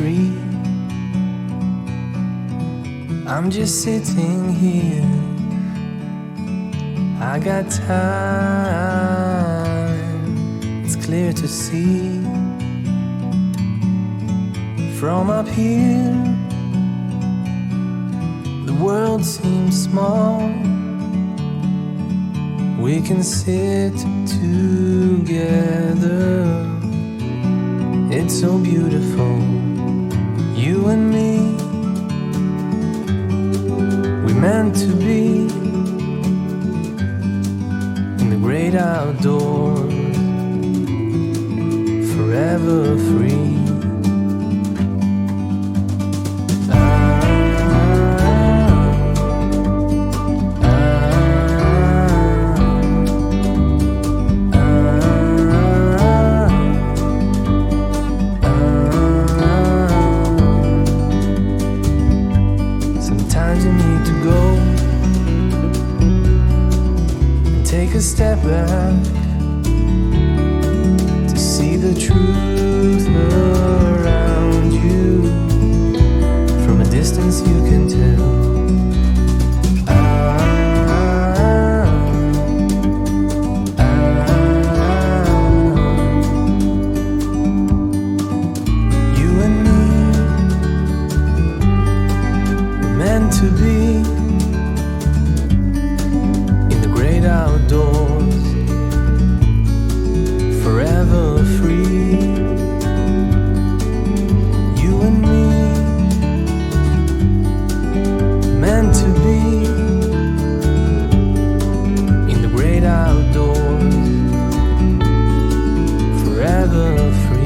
tree. I'm just sitting here, I got time, it's clear to see. From up here, the world seems small. We can sit together, it's so beautiful, you and me. We meant to be in the great outdoors, forever free. Take a step back to see the truth around you. From a distance you can tell. You and me were meant to be outdoors, forever free. You and me, meant to be in the great outdoors, forever free.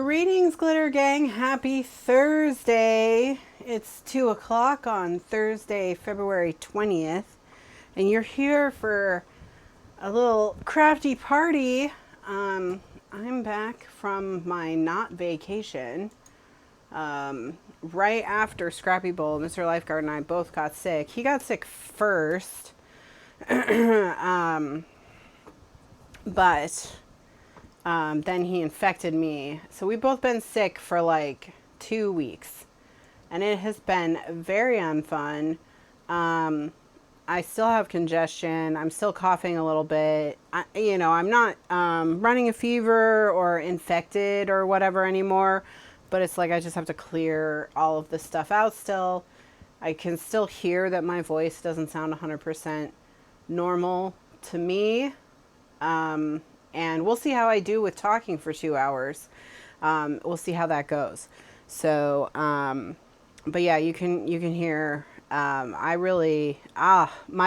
Greetings, Glitter Gang. Happy Thursday. It's 2 o'clock on Thursday, February 20th. And you're here for a little crafty party. I'm back from my not vacation. Right after Scrappy Bowl, Mr. Lifeguard and I both got sick. He got sick first. But then he infected me. So we've both been sick for like 2 weeks. And it has been very unfun. I still have congestion. I'm still coughing a little bit. I'm not running a fever or infected or whatever anymore. But it's like I just have to clear all of this stuff out still. I can still hear that my voice doesn't sound 100% normal to me. And we'll see how I do with talking for 2 hours. We'll see how that goes. So, but yeah, you can hear, my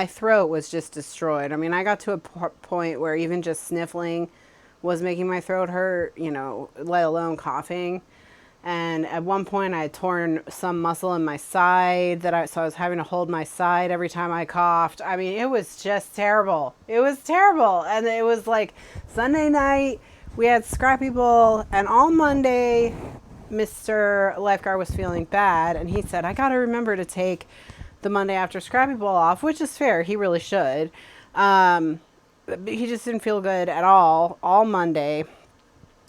throat was just destroyed. I mean, I got to a point where even just sniffling was making my throat hurt, let alone coughing. And at one point I had torn some muscle in my side so I was having to hold my side every time I coughed. I mean, it was just terrible. It was terrible. And it was like Sunday night, we had Scrappy Bowl, and all Monday, Mr. Lifeguard was feeling bad. And he said, I got to remember to take the Monday after Scrappy Bowl off, which is fair. He really should. He just didn't feel good at all Monday.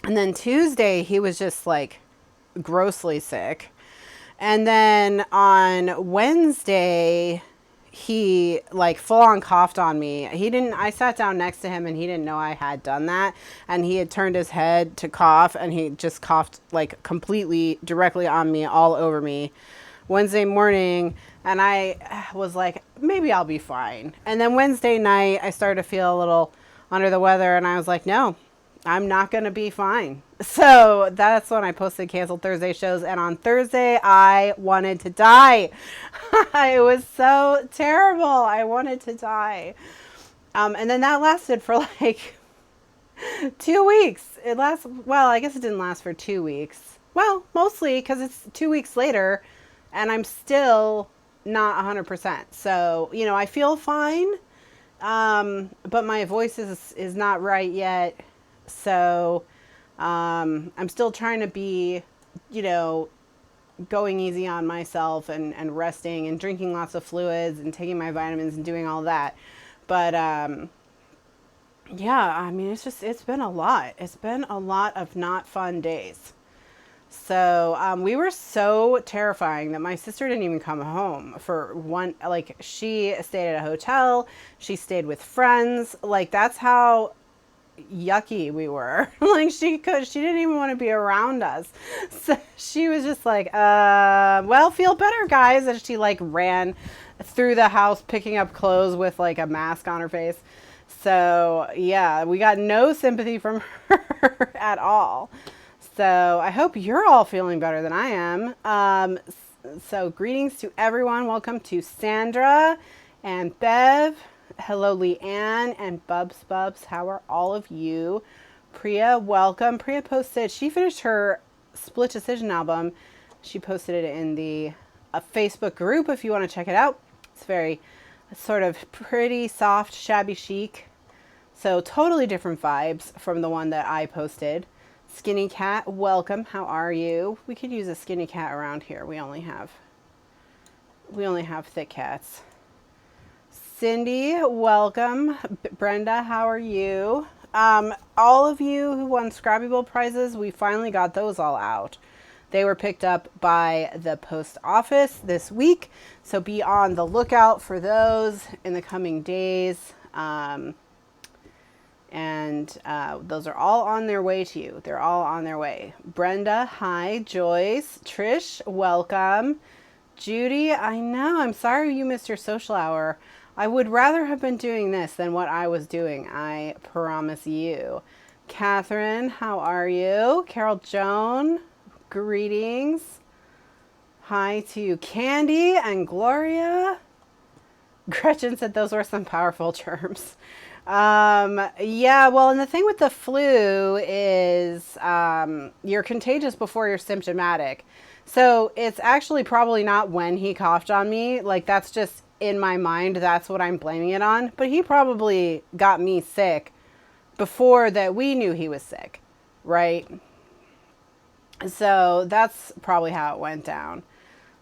And then Tuesday, he was just like, grossly sick. And then on Wednesday he like full on coughed on me. I sat down next to him and he didn't know I had done that, and he had turned his head to cough and he just coughed like completely directly on me, all over me Wednesday morning. And I was like, maybe I'll be fine. And then Wednesday night I started to feel a little under the weather, and I was like, no, I'm not going to be fine. So that's when I posted canceled Thursday shows. And on Thursday, I wanted to die. It was so terrible. I wanted to die. And then that lasted for like 2 weeks. I guess it didn't last for 2 weeks. Well, mostly because it's 2 weeks later and I'm still not 100%. So, I feel fine. But my voice is not right yet. So, I'm still trying to be, going easy on myself and resting and drinking lots of fluids and taking my vitamins and doing all that. But, yeah, I mean, it's been a lot. It's been a lot of not fun days. So, we were so terrifying that my sister didn't even come home for one. Like, she stayed at a hotel. She stayed with friends. Like, that's how yucky we were. Like, she didn't even want to be around us. So she was just like, well, feel better, guys. And she like ran through the house picking up clothes with like a mask on her face. So yeah, we got no sympathy from her at all. So I hope you're all feeling better than I am. So greetings to everyone. Welcome to Sandra and Bev. Hello, Leanne and Bubs. How are all of you? Priya, welcome. Priya posted, she finished her Split Decision album. She posted it in the Facebook group if you want to check it out. It's very sort of pretty, soft, shabby chic. So totally different vibes from the one that I posted. Skinny Cat, welcome. How are you? We could use a skinny cat around here. We only have thick cats. Cindy, welcome. Brenda, how are you? All of you who won Scrappy Bowl prizes, we finally got those all out. They were picked up by the post office this week, so be on the lookout for those in the coming days. And those are all on their way to you. They're all on their way. Brenda, hi. Joyce, Trish, welcome. Judy, I know. I'm sorry you missed your social hour. I would rather have been doing this than what I was doing, I promise you. Kathryn, how are you? Carol Joan, greetings. Hi to Candy and Gloria. Gretchen said those were some powerful terms. Yeah, well, and the thing with the flu is you're contagious before you're symptomatic. So it's actually probably not when he coughed on me. Like, that's just in my mind. That's what I'm blaming it on. But he probably got me sick before that we knew he was sick, right? So that's probably how it went down.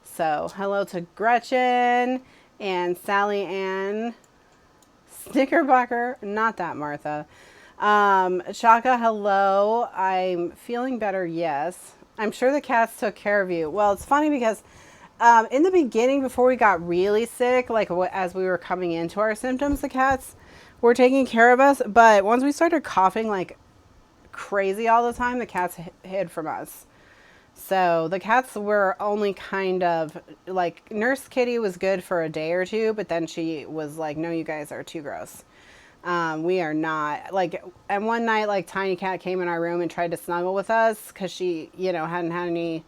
So hello to Gretchen and Sally Ann Snickerbucker, not that Martha. Shaka, hello. I'm feeling better, yes. I'm sure the cats took care of you. Well, it's funny because in the beginning, before we got really sick, like as we were coming into our symptoms, the cats were taking care of us. But once we started coughing like crazy all the time, the cats hid from us. So the cats were only kind of like Nurse Kitty was good for a day or two, but then she was like, no, you guys are too gross. We are not like, and one night like Tiny Cat came in our room and tried to snuggle with us because she, hadn't had any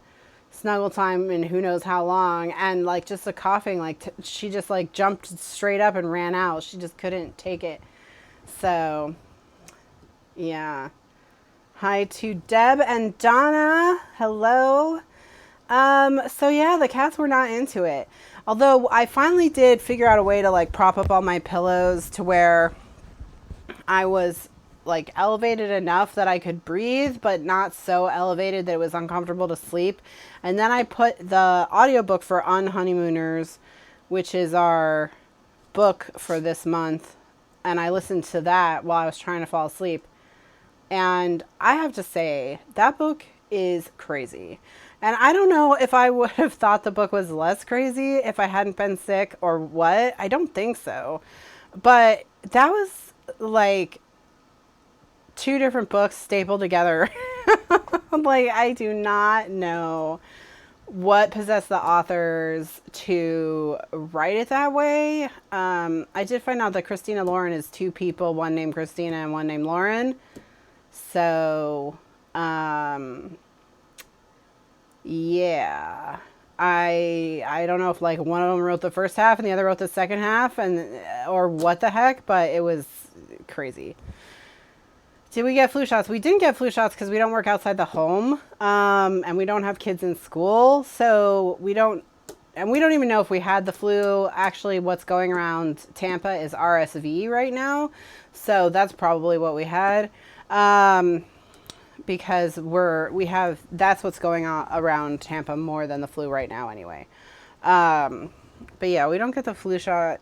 snuggle time in who knows how long. And like just the coughing, like she just like jumped straight up and ran out. She just couldn't take it. So yeah. Hi to Deb and Donna. Hello. So yeah, the cats were not into it. Although I finally did figure out a way to like prop up all my pillows to where I was like elevated enough that I could breathe, but not so elevated that it was uncomfortable to sleep. And then I put the audiobook for Unhoneymooners, which is our book for this month, and I listened to that while I was trying to fall asleep. And I have to say, that book is crazy. And I don't know if I would have thought the book was less crazy if I hadn't been sick or what. I don't think so. But that was like two different books stapled together. Like, I do not know what possessed the authors to write it that way. I did find out that Christina Lauren is two people, one named Christina and one named Lauren. So, yeah, I don't know if like one of them wrote the first half and the other wrote the second half or what the heck, but it was crazy. Did we get flu shots? We didn't get flu shots because we don't work outside the home, and we don't have kids in school, so we don't even know if we had the flu. Actually, what's going around Tampa is RSV right now, so that's probably what we had. Because that's what's going on around Tampa more than the flu right now anyway. But yeah, we don't get the flu shot.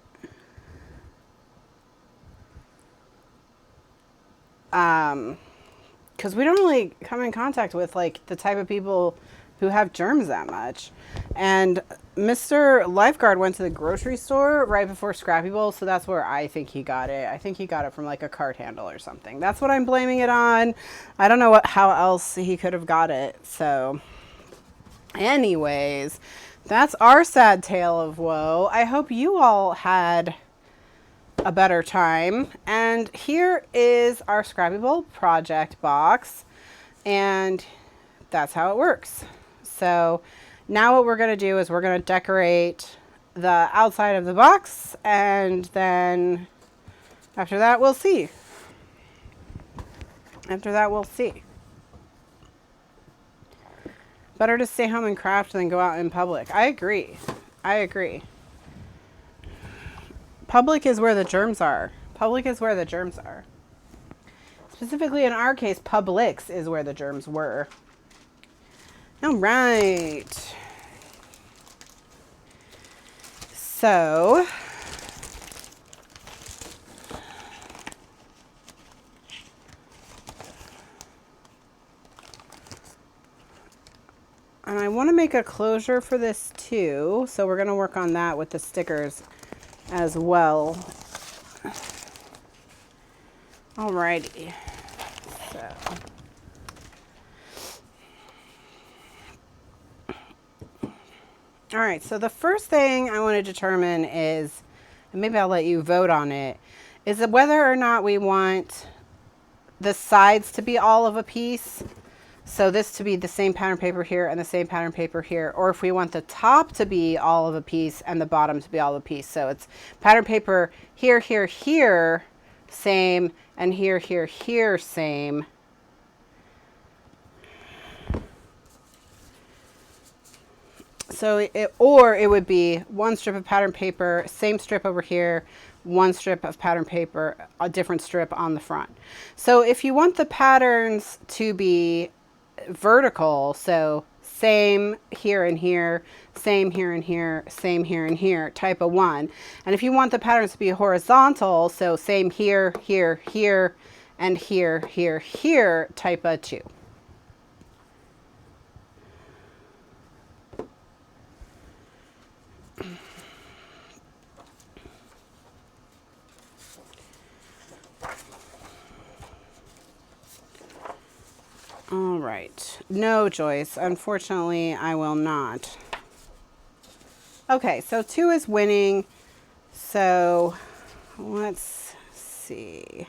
Because we don't really come in contact with like the type of people who have germs that much. And Mr. Lifeguard went to the grocery store right before Scrappy Bowl, so that's where I think he got it. I think he got it from like a cart handle or something. That's what I'm blaming it on. I don't know how else he could have got it. So anyways, that's our sad tale of woe. I hope you all had a better time. And here is our Scrappy Bowl project box, and that's how it works. So now what we're going to do is we're going to decorate the outside of the box, and then after that we'll see. Better to stay home and craft than go out in public. I agree. Public is where the germs are. Specifically in our case, Publix is where the germs were. All right. So, and I want to make a closure for this too. So we're going to work on that with the stickers as well. Alrighty. So. All right, so the first thing I want to determine is, and maybe I'll let you vote on it, is that whether or not we want the sides to be all of a piece. So this to be the same pattern paper here and the same pattern paper here, or if we want the top to be all of a piece and the bottom to be all of a piece. So it's pattern paper here, here, here, same, and here, here, here, same. So or it would be one strip of pattern paper, same strip over here, one strip of pattern paper, a different strip on the front. So if you want the patterns to be vertical, so same here and here, same here and here, same here and here, type of 1. And if you want the patterns to be horizontal, so same here, here, here, and here, here, here, type of 2. All right. No, Joyce. Unfortunately, I will not. Okay, so 2 is winning. So let's see.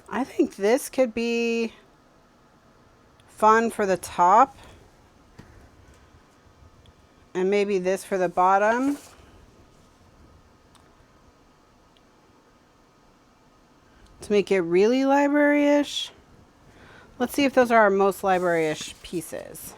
I think this could be fun for the top. And maybe this for the bottom. To make it really library-ish. Let's see if those are our most library-ish pieces.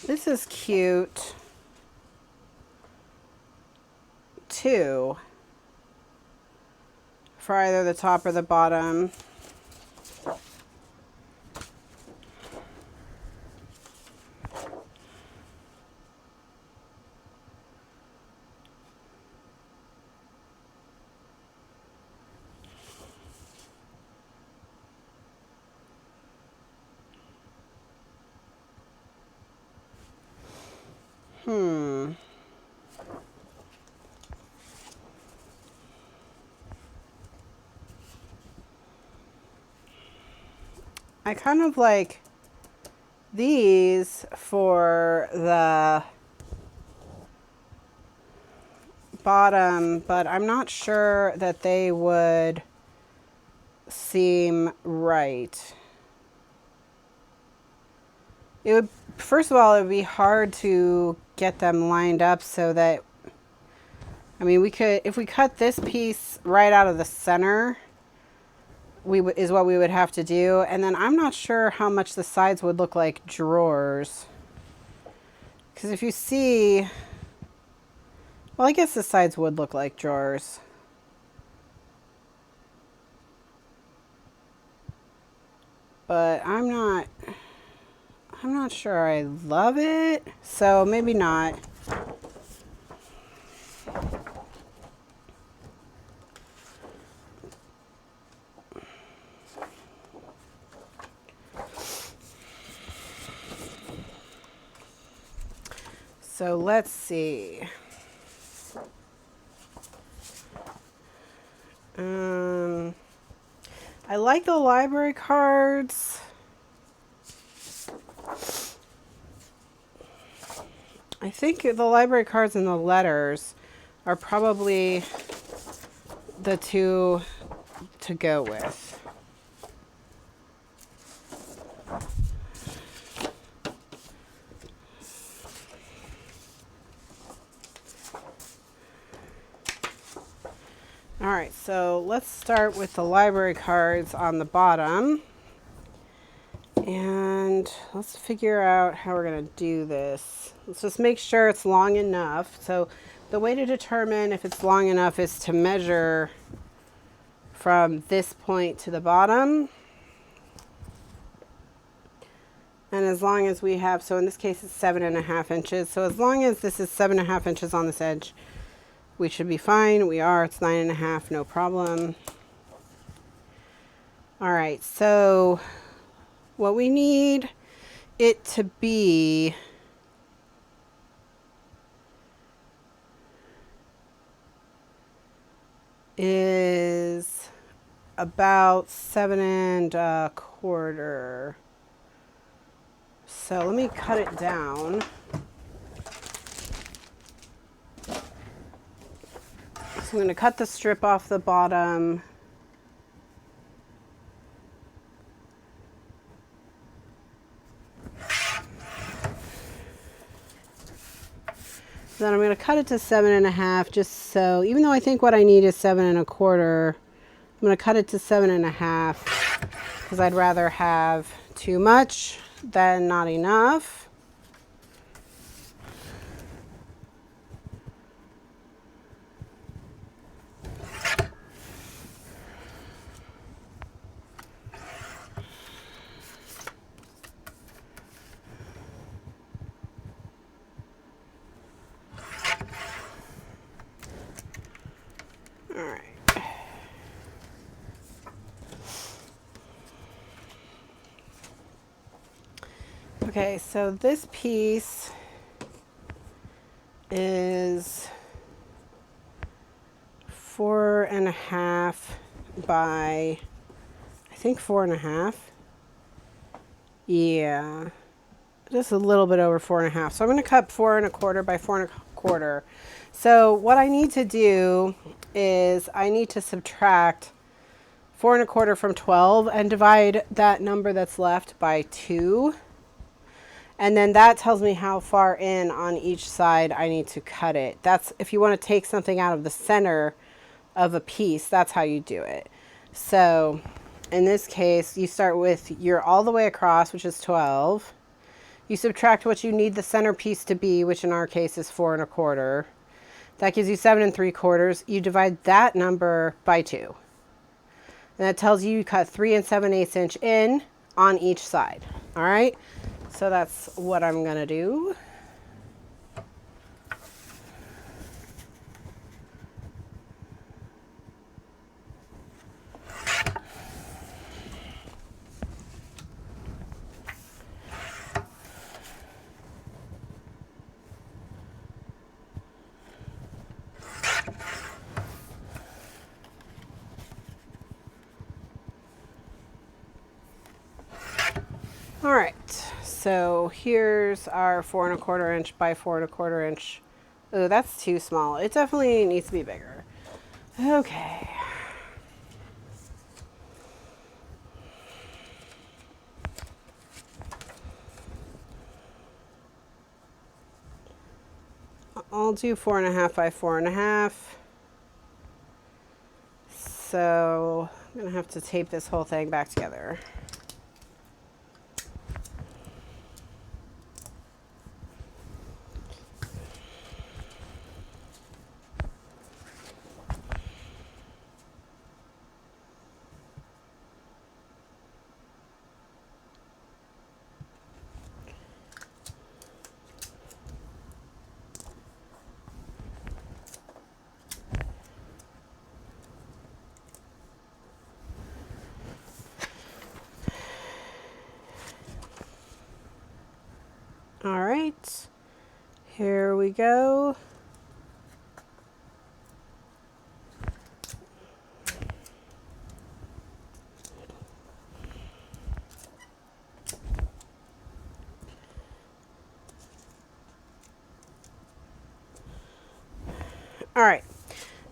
This is cute, too, for either the top or the bottom. I kind of like these for the bottom, but I'm not sure that they would seem right. It would, first of all, it would be hard to get them lined up so that, I mean, we could, if we cut this piece right out of the center, is what we would have to do. And then I'm not sure how much the sides would look like drawers. Because if you see, well, I guess the sides would look like drawers. But I'm not sure I love it. So maybe not. So let's see. I like the library cards. I think the library cards and the letters are probably the two to go with. All right, so let's start with the library cards on the bottom. And let's figure out how we're going to do this. Let's just make sure it's long enough. So the way to determine if it's long enough is to measure from this point to the bottom. And as long as we have, so in this case it's 7.5 inches. So as long as this is 7.5 inches on this edge, we should be fine. We are, it's 9.5, no problem. All right, so what we need it to be is about 7¼ So let me cut it down. So I'm going to cut the strip off the bottom. Then I'm going to cut it to 7½ just so, even though I think what I need is 7¼ I'm going to cut it to 7½ because I'd rather have too much than not enough. All right. Okay, so this piece is 4½ by, I think 4½. Yeah, just a little bit over 4½. So I'm going to cut 4¼ by 4¼ So what I need to do is I need to subtract 4¼ from 12 and divide that number that's left by 2. And then that tells me how far in on each side I need to cut it. That's if you want to take something out of the center of a piece, that's how you do it. So in this case, you start with your all the way across, which is 12. You subtract what you need the center piece to be, which in our case is 4¼ That gives you 7¾ You divide that number by 2. And that tells you cut 3 7/8 inch in on each side. All right. So that's what I'm going to do. All right. So here's our 4¼ inch by 4¼ inch. Oh, that's too small. It definitely needs to be bigger. Okay. I'll do 4½ by 4½. So I'm gonna have to tape this whole thing back together. All right, here we go. All right,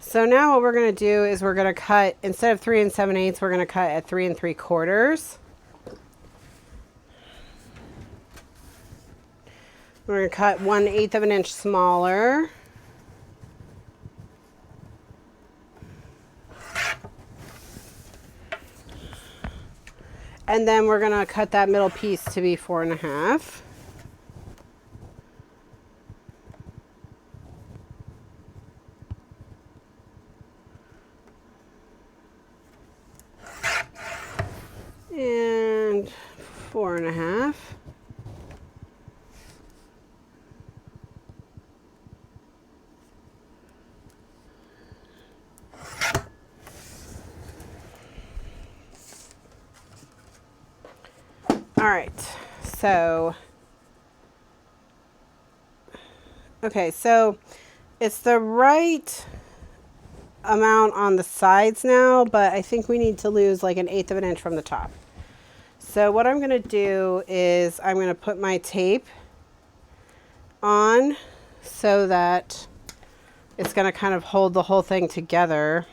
so now what we're going to do is we're going to cut, instead of 3 7/8, we're going to cut at 3 3/4. We're going to cut 1/8 of an inch smaller. And then we're going to cut that middle piece to be 4½. And 4½. All right, so, okay, so it's the right amount on the sides now, but I think we need to lose like 1/8 of an inch from the top. So what I'm going to do is I'm going to put my tape on so that it's going to kind of hold the whole thing together.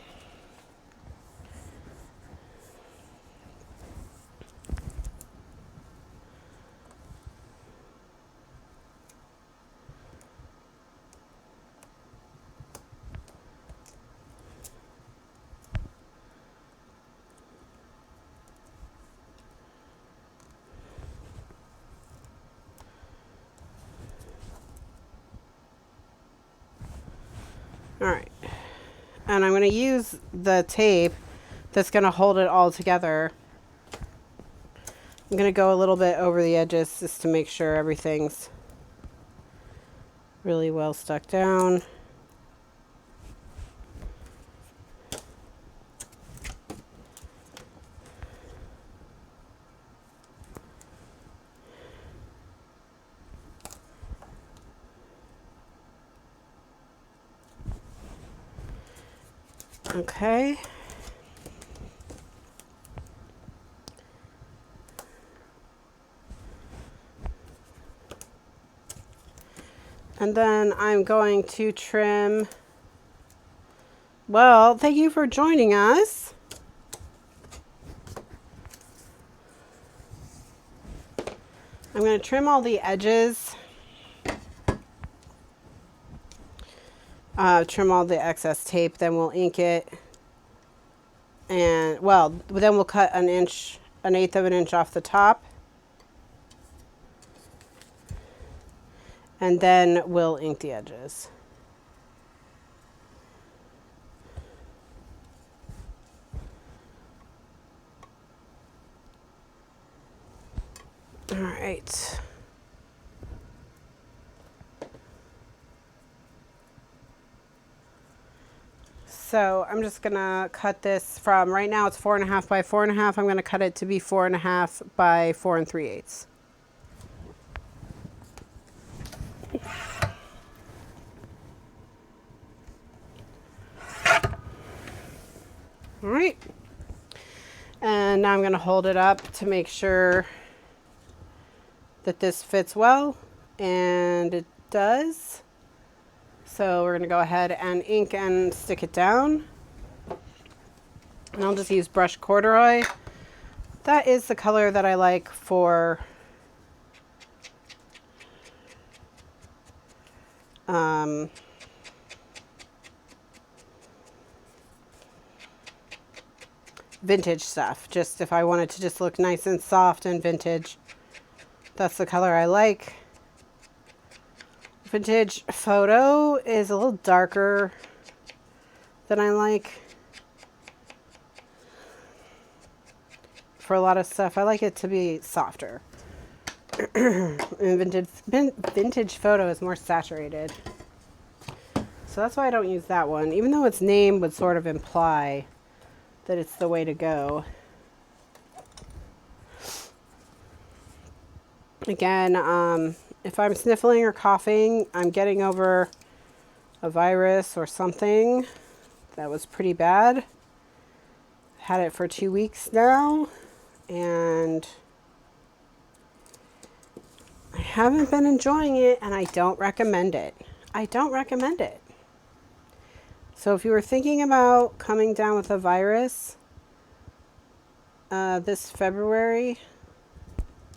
All right, and I'm going to use the tape that's going to hold it all together. I'm going to go a little bit over the edges just to make sure everything's really well stuck down. Okay. And then I'm going to trim. Well, thank you for joining us. I'm going to trim all the edges. Trim all the excess tape, then we'll ink it. And, well, then we'll cut 1/8 of an inch off the top. And then we'll ink the edges. All right. So I'm just gonna cut this from, right now it's 4.5 by 4.5. I'm gonna cut it to be 4.5 by 4 3/8. All right. And now I'm gonna hold it up to make sure that this fits well, and it does. So we're going to go ahead and ink and stick it down. And I'll just use brushed corduroy. That is the color that I like for vintage stuff. Just if I wanted to just look nice and soft and vintage, that's the color I like. Vintage photo is a little darker than I like for a lot of stuff. I like it to be softer. And vintage photo is more saturated. So that's why I don't use that one, even though its name would sort of imply that it's the way to go. Again, if I'm sniffling or coughing, I'm getting over a virus or something that was pretty bad. Had it for 2 weeks now, and I haven't been enjoying it, and I don't recommend it. I don't recommend it. So if you were thinking about coming down with a virus this February,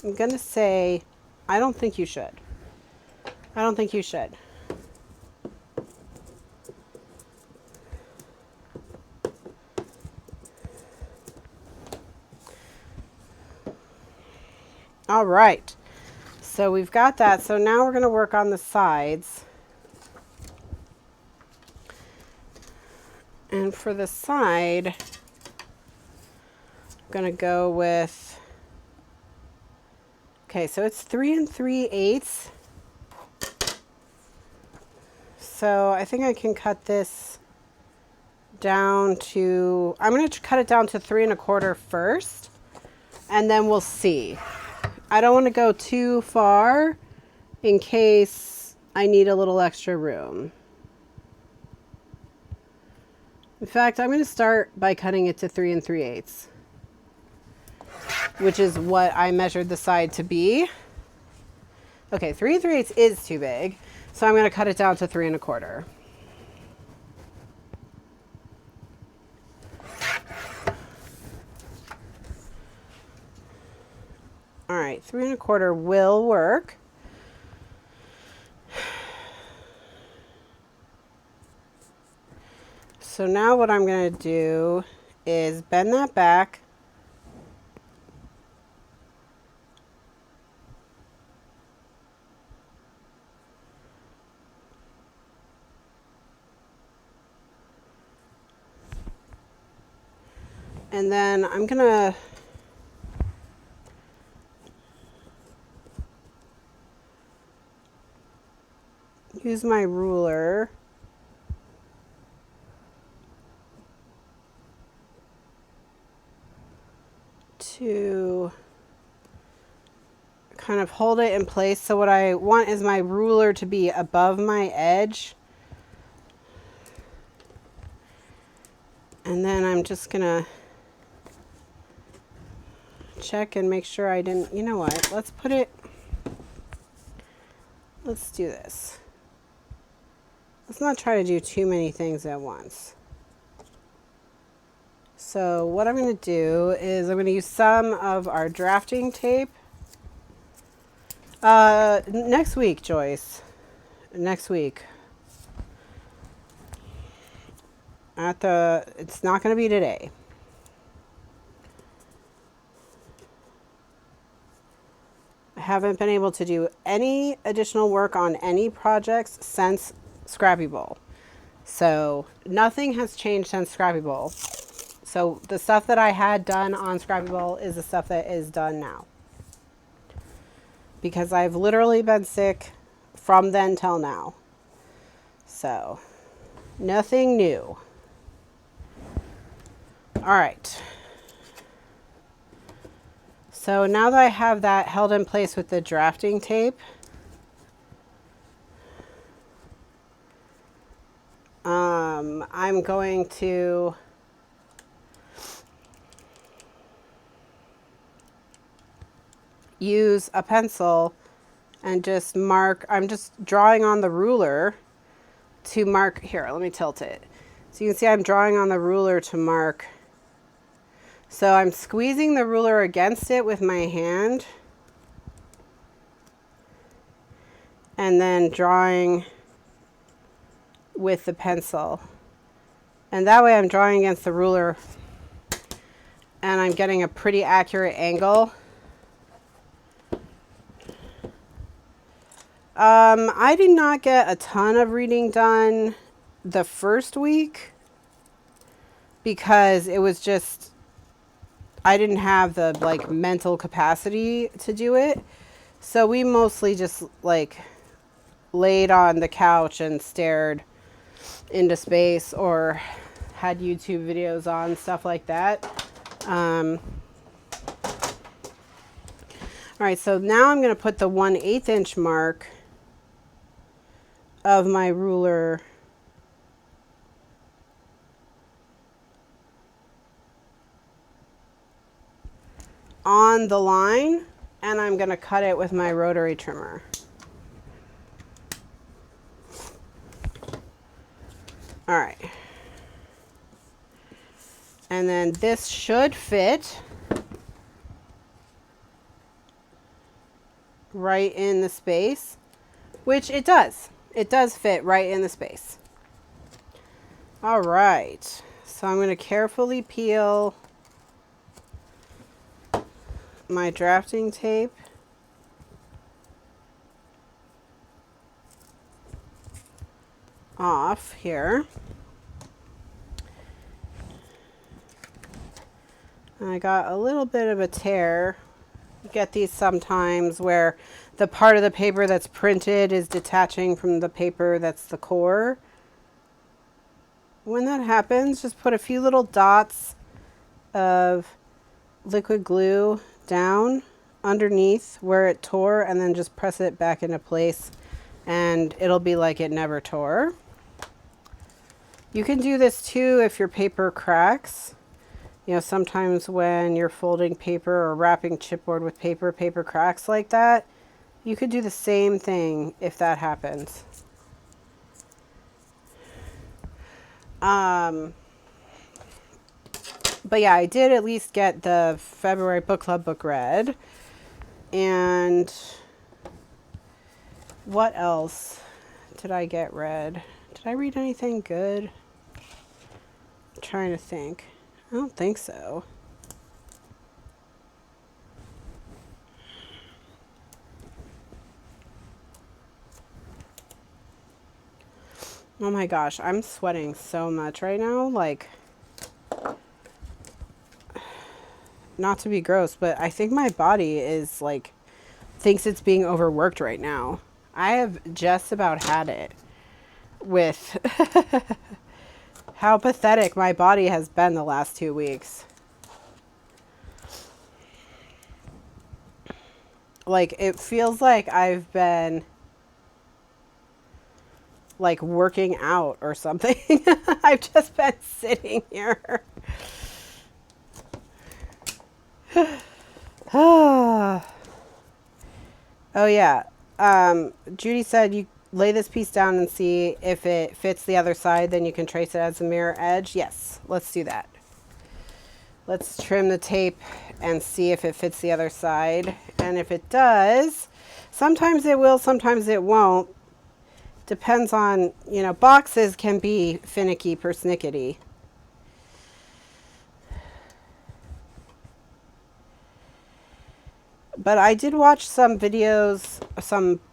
I'm going to say I don't think you should. I don't think you should. All right. So we've got that. So now we're going to work on the sides. And for the side, I'm going to go with, okay, so it's 3 3/8. So I think I can cut this down to, I'm going to cut it down to 3 1/4 first, and then we'll see. I don't want to go too far in case I need a little extra room. In fact, I'm going to start by cutting it to 3 3/8, which is what I measured the side to be. Okay, 3 3/8 is too big, so I'm going to cut it down to 3 1/4. All right, 3 1/4 will work. So now what I'm going to do is bend that back. And then I'm going to use my ruler to kind of hold it in place. So what I want is my ruler to be above my edge. And then I'm just gonna check and make sure I didn't, you know what, let's do this. Let's not try to do too many things at once. So what I'm going to do is I'm going to use some of our drafting tape. Next week, Joyce. Next week. It's not going to be today. I haven't been able to do any additional work on any projects since Scrappy Bowl. So nothing has changed since Scrappy Bowl. So the stuff that I had done on Scrappy Bowl is the stuff that is done now. Because I've literally been sick from then till now. So nothing new. All right. So now that I have that held in place with the drafting tape, I'm going to use a pencil and just mark. I'm just drawing on the ruler to mark. Here, let me tilt it. So you can see I'm drawing on the ruler to mark. So I'm squeezing the ruler against it with my hand and then drawing with the pencil. And that way I'm drawing against the ruler and I'm getting a pretty accurate angle. I did not get a ton of reading done the first week because it was just, I didn't have the like mental capacity to do it. So we mostly just like laid on the couch and stared into space or had YouTube videos on, stuff like that. All right, so now I'm going to put the 1/8 inch mark of my ruler on the line, and I'm going to cut it with my rotary trimmer. All right. And then this should fit right in the space, which it does. It does fit right in the space. All right. So I'm going to carefully peel my drafting tape. Off here. I got a little bit of a tear. You get these sometimes where the part of the paper that's printed is detaching from the paper that's the core. When that happens, just put a few little dots of liquid glue down underneath where it tore and then just press it back into place and it'll be like it never tore. You can do this too if your paper cracks. You know, sometimes when you're folding paper or wrapping chipboard with paper, paper cracks like that. You could do the same thing if that happens. But yeah, I did at least get the February book club book read. And what else did I get read? Did I read anything good? I'm trying to think. I don't think so. Oh my gosh, I'm sweating so much right now. Like, not to be gross, but I think my body is like, thinks it's being overworked right now. I have just about had it with how pathetic my body has been the last 2 weeks. Like, it feels like I've been like working out or something. I've just been sitting here. Oh yeah. Judy said you lay this piece down and see if it fits the other side, then you can trace it as a mirror edge. Yes, let's do that. Let's trim the tape and see if it fits the other side. And if it does, sometimes it will, sometimes it won't. Depends on, you know, boxes can be finicky persnickety. But I did watch some videos,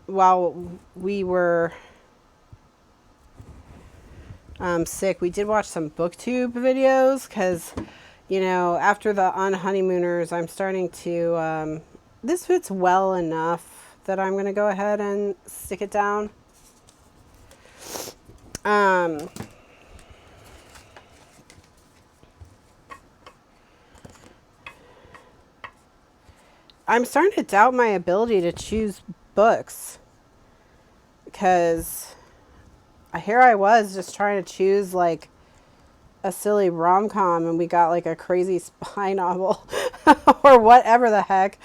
while we were sick. We did watch some booktube videos because, you know, after the unhoneymooners, I'm starting to, this fits well enough that I'm going to go ahead and stick it down. I'm starting to doubt my ability to choose books because here I was just trying to choose like a silly rom-com and we got like a crazy spy novel or whatever the heck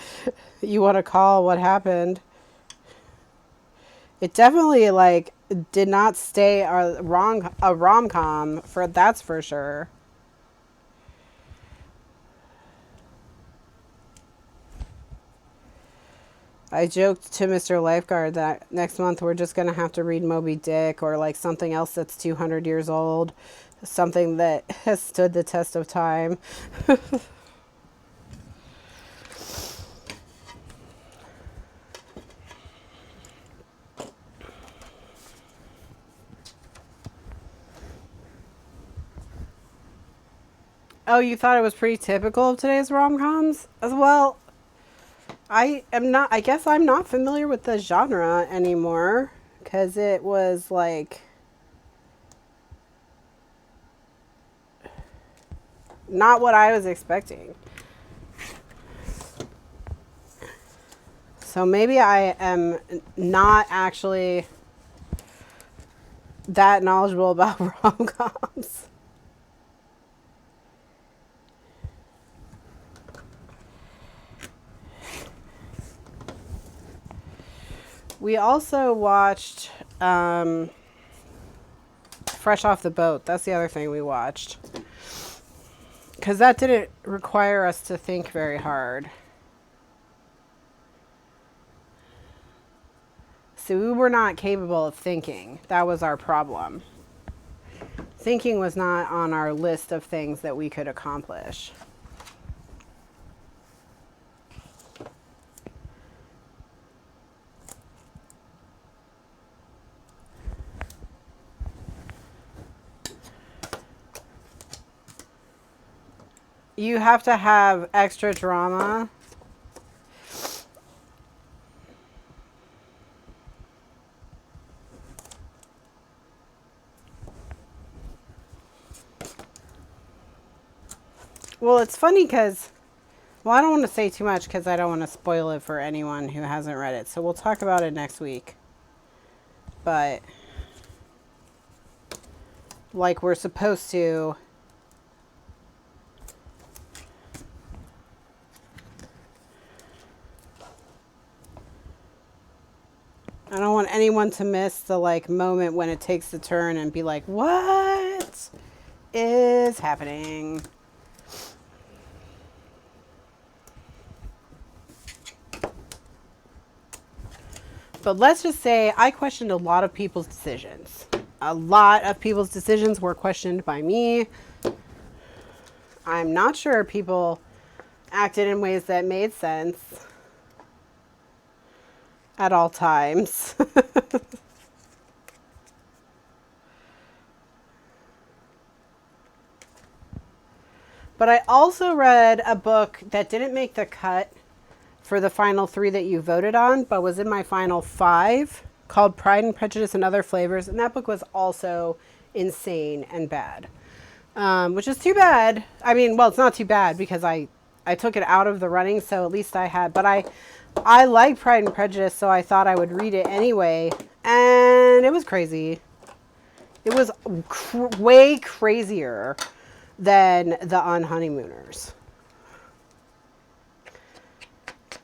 you want to call what happened. It definitely like did not stay a rom-com, for that's for sure. I joked to Mr. Lifeguard that next month we're just going to have to read Moby Dick or like something else that's 200 years old, something that has stood the test of time. Oh, you thought it was pretty typical of today's rom-coms as well? I guess I'm not familiar with the genre anymore because it was like not what I was expecting. So maybe I am not actually that knowledgeable about rom-coms. We also watched Fresh Off the Boat. That's the other thing we watched. Because that didn't require us to think very hard. So we were not capable of thinking. That was our problem. Thinking was not on our list of things that we could accomplish. You have to have extra drama. Well, it's funny because, well, I don't want to say too much because I don't want to spoil it for anyone who hasn't read it. So we'll talk about it next week. But like we're supposed to. I don't want anyone to miss the like moment when it takes the turn and be like, what is happening? But let's just say I questioned a lot of people's decisions. A lot of people's decisions were questioned by me. I'm not sure people acted in ways that made sense at all times. But I also read a book that didn't make the cut for the final 3 that you voted on, but was in my final 5, called Pride and Prejudice and Other Flavors. And that book was also insane and bad, which is too bad. I mean, well, it's not too bad because I took it out of the running, so at least I had, but I like Pride and Prejudice, so I thought I would read it anyway. And it was crazy. It was way crazier than The Unhoneymooners.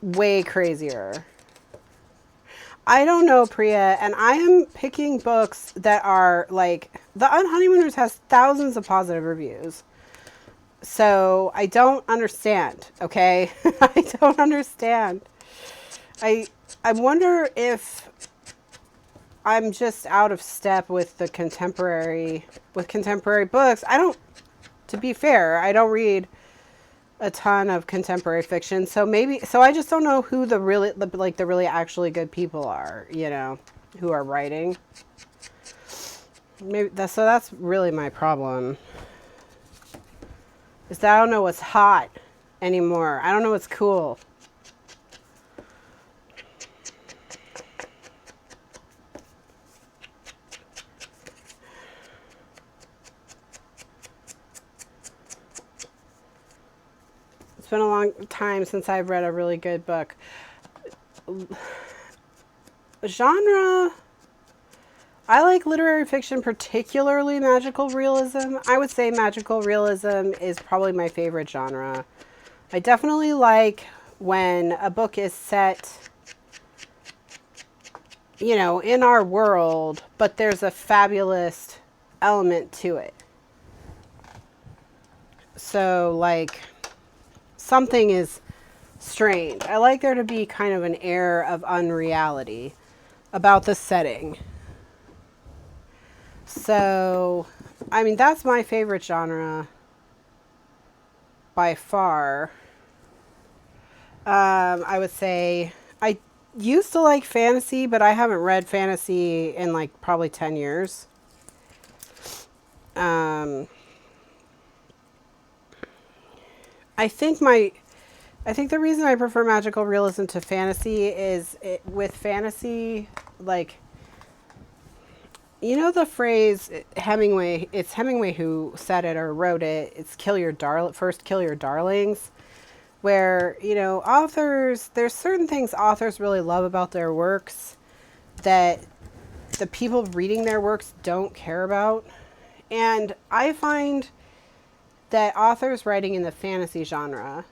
Way crazier. I don't know, Priya, and I am picking books that are like, The Unhoneymooners has thousands of positive reviews. So I don't understand, okay? I don't understand. I wonder if I'm just out of step with the contemporary books. To be fair, I don't read a ton of contemporary fiction, so I just don't know who the really actually good people are, you know, who are writing. That's really my problem. Is that I don't know what's hot anymore. I don't know what's cool. It's been a long time since I've read a really good book. Genre, I like literary fiction, particularly magical realism. I would say magical realism is probably my favorite genre. I definitely like when a book is set, you know, in our world, but there's a fabulous element to it. So, like, something is strange. I like there to be kind of an air of unreality about the setting. So, I mean, that's my favorite genre by far. I would say I used to like fantasy, but I haven't read fantasy in like probably 10 years. I think the reason I prefer magical realism to fantasy is with fantasy, like, you know the phrase Hemingway, it's Hemingway who said it or wrote it, it's first kill your darlings, where, you know, there's certain things authors really love about their works that the people reading their works don't care about. And I find that authors writing in the fantasy genre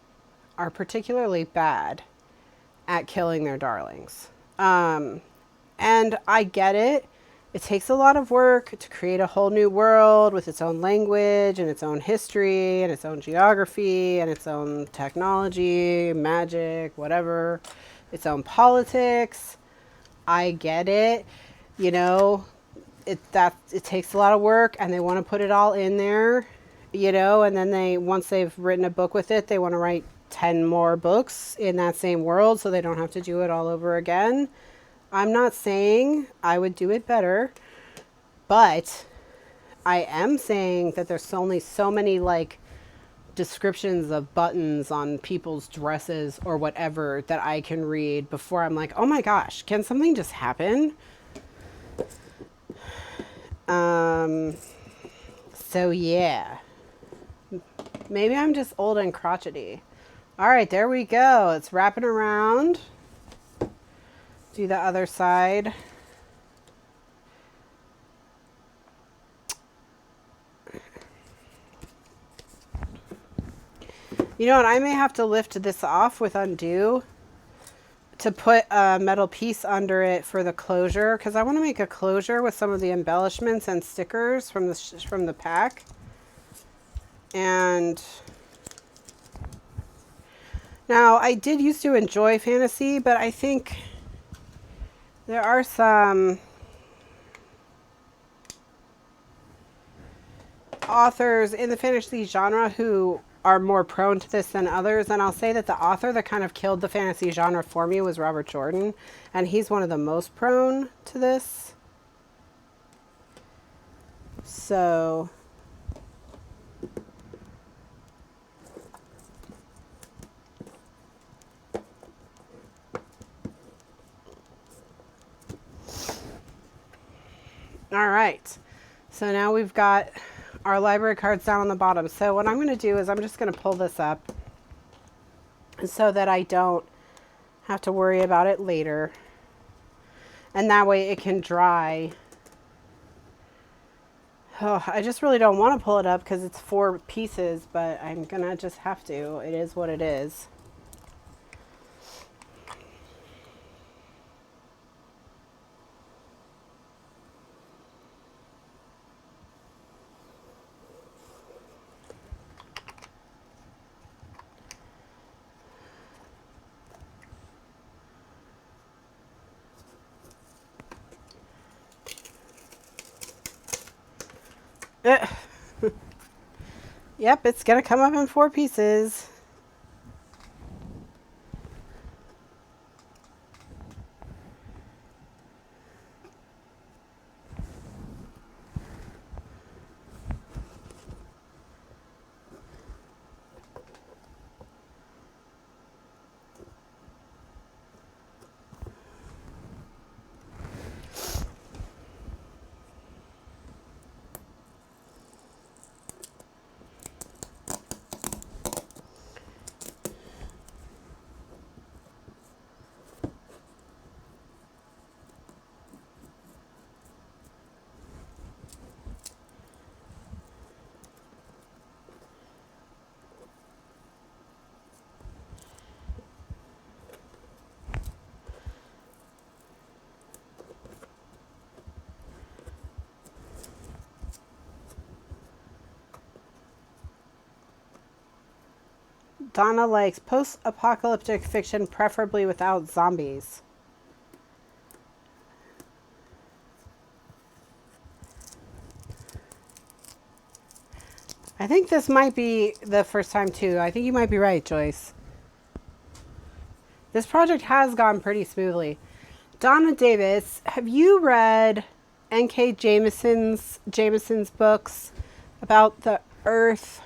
are particularly bad at killing their darlings. And I get it. It takes a lot of work to create a whole new world with its own language and its own history and its own geography and its own technology, magic, whatever, its own politics. I get it. You know, it takes a lot of work and they want to put it all in there, you know, and then once they've written a book with it, they want to write 10 more books in that same world so they don't have to do it all over again. I'm not saying I would do it better, but I am saying that there's only so many like descriptions of buttons on people's dresses or whatever that I can read before I'm like, oh my gosh, can something just happen? So yeah, maybe I'm just old and crotchety. All right, there we go. It's wrapping around. Do the other side. You know what? I may have to lift this off with undo to put a metal piece under it for the closure, because I want to make a closure with some of the embellishments and stickers from the pack. And now I did used to enjoy fantasy, but I think there are some authors in the fantasy genre who are more prone to this than others, and I'll say that the author that kind of killed the fantasy genre for me was Robert Jordan, and he's one of the most prone to this. So all right, so now we've got our library cards down on the bottom. So what I'm going to do is I'm just going to pull this up so that I don't have to worry about it later. And that way it can dry. Oh, I just really don't want to pull it up because it's 4 pieces, but I'm going to just have to. It is what it is. Yep, it's going to come up in 4 pieces. Donna likes post-apocalyptic fiction, preferably without zombies. I think this might be the first time too. I think you might be right, Joyce. This project has gone pretty smoothly. Donna Davis, have you read N.K. Jameson's books about the Earth?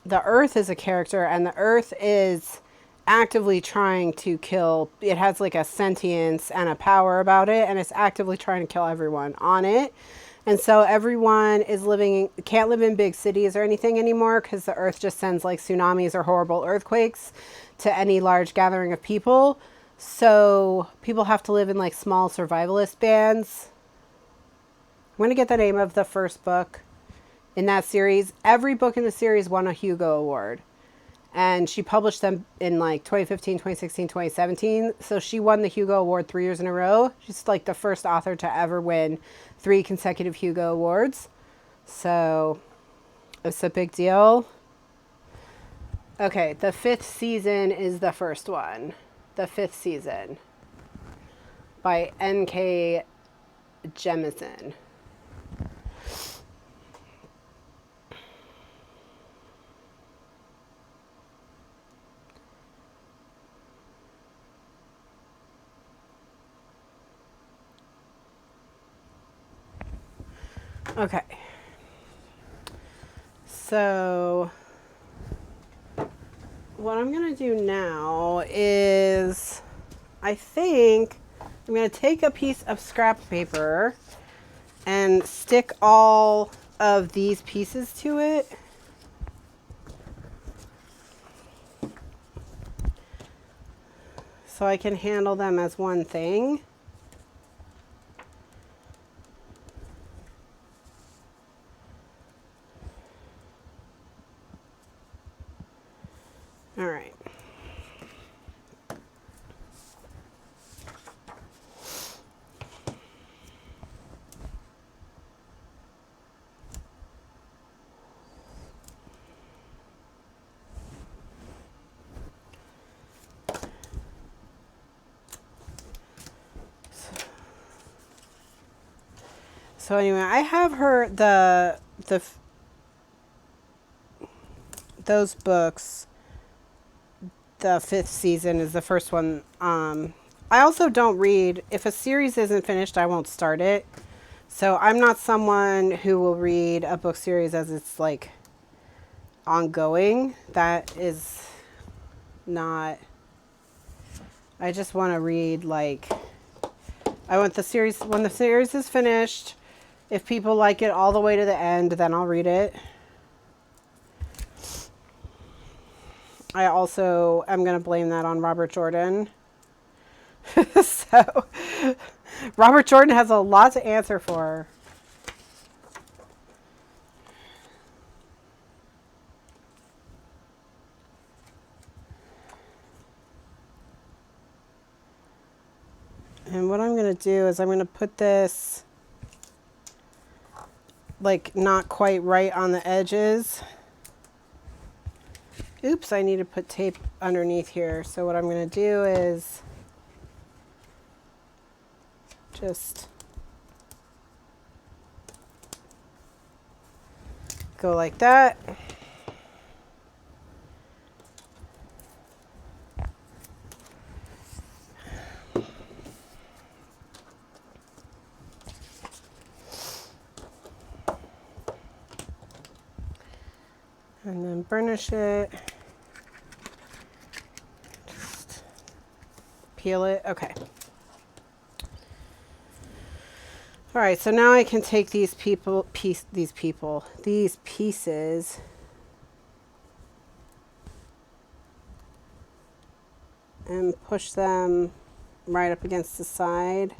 The Earth is a character, and the Earth is actively trying to kill. It has like a sentience and a power about it, and it's actively trying to kill everyone on it. And so everyone is can't live in big cities or anything anymore because the Earth just sends like tsunamis or horrible earthquakes to any large gathering of people. So people have to live in like small survivalist bands. I'm going to get the name of the first book in that series. Every book in the series won a Hugo Award. And she published them in like 2015, 2016, 2017. So she won the Hugo Award 3 years in a row. She's like the first author to ever win 3 consecutive Hugo Awards. So it's a big deal. Okay, the 5th season is the first one. The 5th season by N.K. Jemisin. Okay, so what I'm going to do now is I think I'm going to take a piece of scrap paper and stick all of these pieces to it. So I can handle them as one thing. All right. So anyway, I have her those books. The 5th season is the first one. I also don't read. If a series isn't finished, I won't start it. So I'm not someone who will read a book series as it's like ongoing. That is not. I just want to read like. I want the series when the series is finished. If people like it all the way to the end, then I'll read it. I also am going to blame that on Robert Jordan. So, Robert Jordan has a lot to answer for. And what I'm going to do is I'm going to put this like not quite right on the edges. Oops, I need to put tape underneath here. So what I'm going to do is just go like that. And then burnish it. Just peel it. Okay. All right, so now I can take these pieces and push them right up against the side.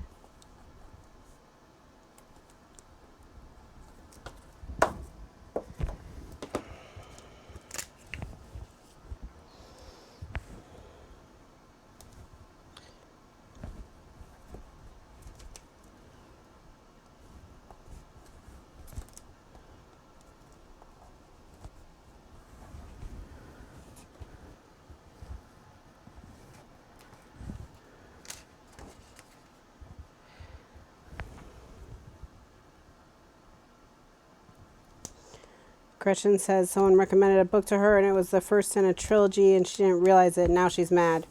Gretchen says someone recommended a book to her and it was the first in a trilogy and she didn't realize it. Now she's mad.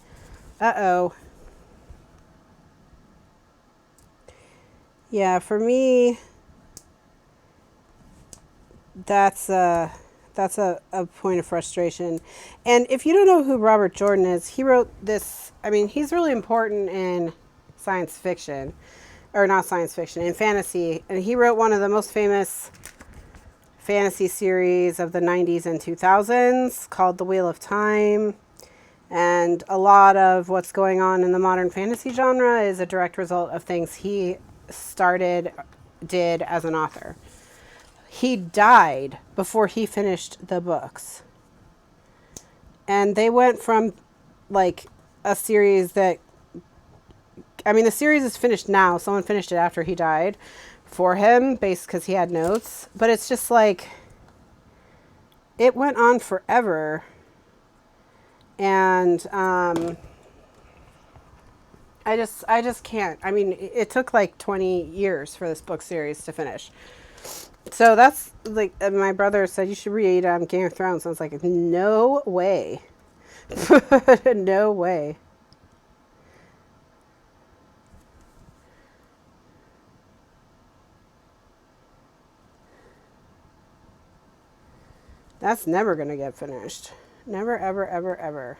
Uh-oh. Yeah, for me, that's a point of frustration. And if you don't know who Robert Jordan is, he wrote this. I mean, he's really important in science fiction, or not science fiction, in fantasy. And he wrote one of the most famous fantasy series of the 90s and 2000s called The Wheel of Time. And a lot of what's going on in the modern fantasy genre is a direct result of things he did as an author. He died before he finished the books. And they went from like a series that, I mean, the series is finished now. Someone finished it after he died for him, because he had notes. But it's just like, it went on forever. And I just can't. I mean, it took like 20 years for this book series to finish. So that's like, my brother said you should read Game of Thrones. I was like, no way. No way. That's never going to get finished. Never, ever, ever, ever.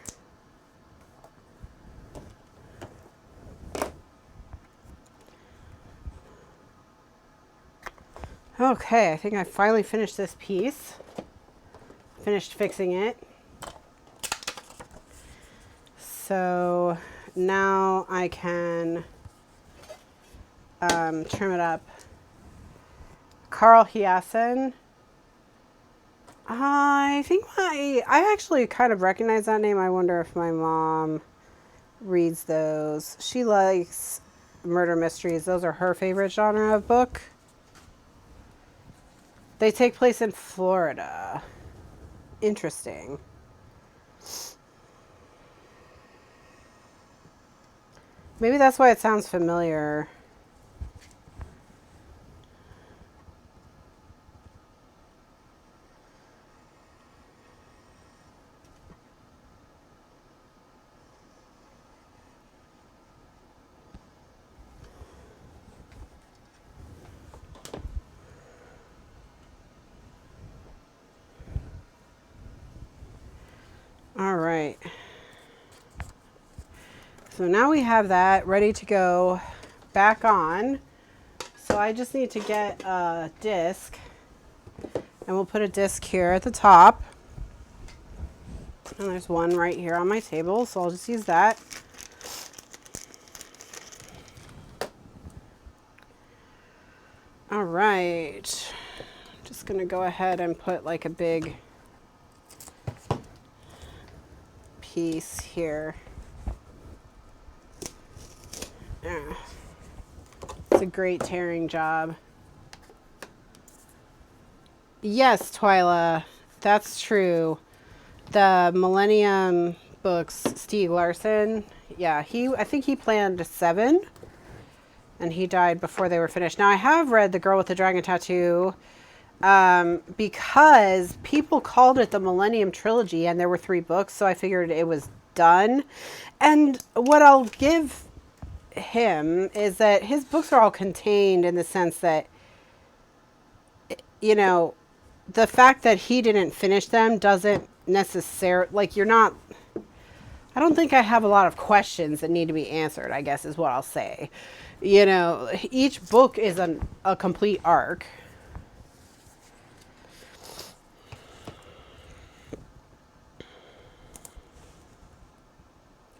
Okay, I think I finally finished this piece. Finished fixing it. So now I can trim it up. Carl Hiaasen I think I actually kind of recognize that name. I wonder if my mom reads those. She likes murder mysteries. Those are her favorite genre of book. They take place in Florida. Interesting. Maybe that's why it sounds familiar. All right. So now we have that ready to go back on. So I just need to get a disc, and we'll put a disc here at the top. And there's one right here on my table, so I'll just use that. All right. Just gonna go ahead and put like a big piece here. It's a great tearing job. Yes, Twyla, that's true. The Millennium books, Steve Larson, yeah, I think he planned 7, and he died before they were finished. Now, I have read The Girl with the Dragon Tattoo, because people called it the Millennium Trilogy, and there were 3 books, so I figured it was done. And what I'll give him is that his books are all contained in the sense that, you know, the fact that he didn't finish them doesn't necessarily, like, you're not, I don't think I have a lot of questions that need to be answered, I guess is what I'll say. You know, each book is a complete arc.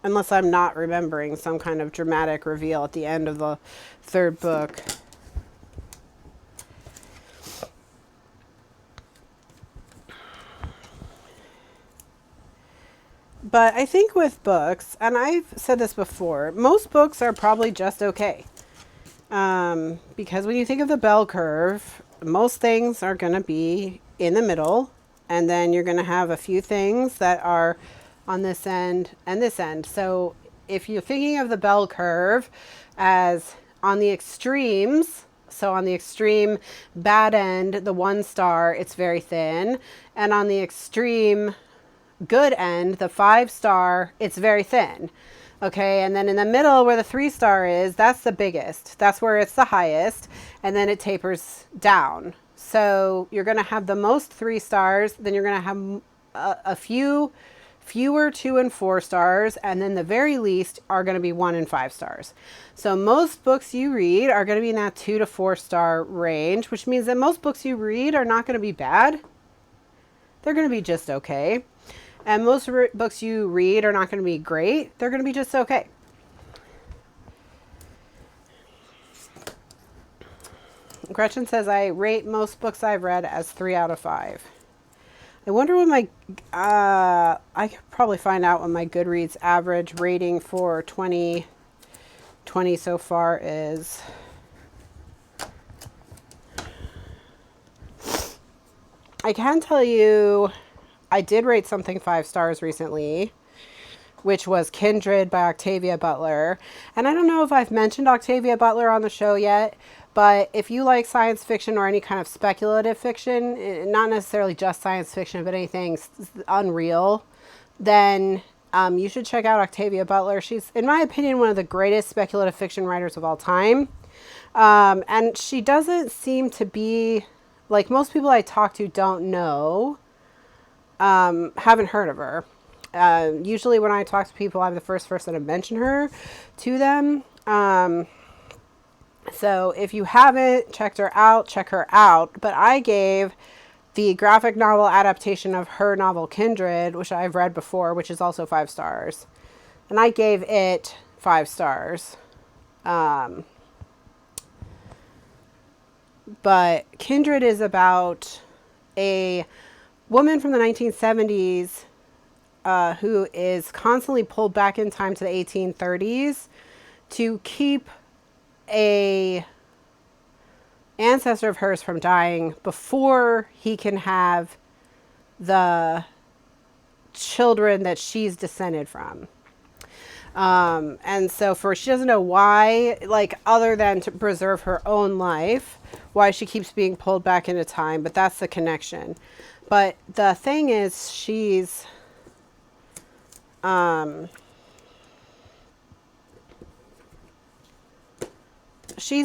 Unless I'm not remembering some kind of dramatic reveal at the end of the 3rd book. But I think with books, and I've said this before, most books are probably just okay. Because when you think of the bell curve, most things are going to be in the middle. And then you're going to have a few things that are on this end and this end. So if you're thinking of the bell curve as on the extremes, so on the extreme bad end, the 1 star, it's very thin. And on the extreme good end, the 5 star, it's very thin. Okay, and then in the middle where the 3 star is, that's the biggest. That's where it's the highest, and then it tapers down. So you're going to have the most 3 stars, then you're going to have a fewer 2 and 4 stars, and then the very least are going to be 1 and 5 stars. So most books you read are going to be in that 2 to 4 star range, which means that most books you read are not going to be bad. They're going to be just okay. And most books you read are not going to be great. They're going to be just okay. Gretchen says, I rate most books I've read as 3 out of 5. I wonder what my, I could probably find out what my Goodreads average rating for 2020 so far is. I can tell you, I did rate something 5 stars recently, which was Kindred by Octavia Butler. And I don't know if I've mentioned Octavia Butler on the show yet, but if you like science fiction or any kind of speculative fiction, not necessarily just science fiction, but anything unreal, then you should check out Octavia Butler. She's, in my opinion, one of the greatest speculative fiction writers of all time. And she doesn't seem to be, like most people I talk to don't know, haven't heard of her. Usually when I talk to people, I'm the first person to mention her to them. So if you haven't checked her out, check her out. But I gave the graphic novel adaptation of her novel Kindred, which I've read before, which is also 5 stars. And I gave it 5 stars. But Kindred is about a woman from the 1970s who is constantly pulled back in time to the 1830s to keep a ancestor of hers from dying before he can have the children that she's descended from. And so she doesn't know why, like, other than to preserve her own life, why she keeps being pulled back into time, but that's the connection. But the thing is, she's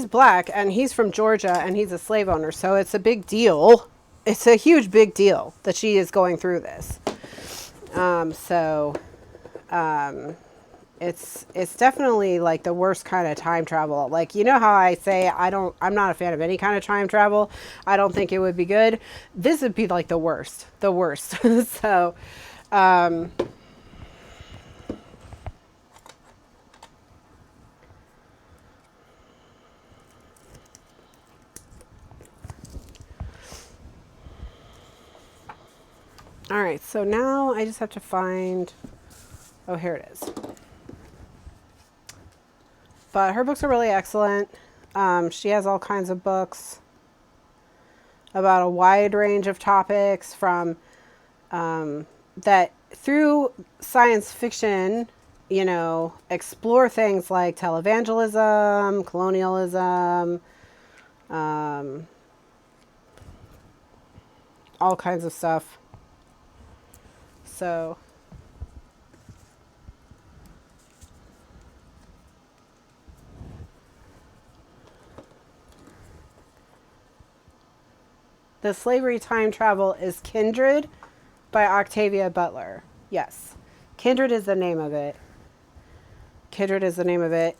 black and he's from Georgia and he's a slave owner. So it's a big deal. It's a huge, big deal that she is going through this. It's definitely like the worst kind of time travel. Like, you know how I say I'm not a fan of any kind of time travel. I don't think it would be good. This would be like the worst. So, all right, so now I just have to find, oh, here it is. But her books are really excellent. She has all kinds of books about a wide range of topics from that through science fiction, you know, explore things like televangelism, colonialism, all kinds of stuff. So the slavery time travel is Kindred by Octavia Butler. Yes. Kindred is the name of it.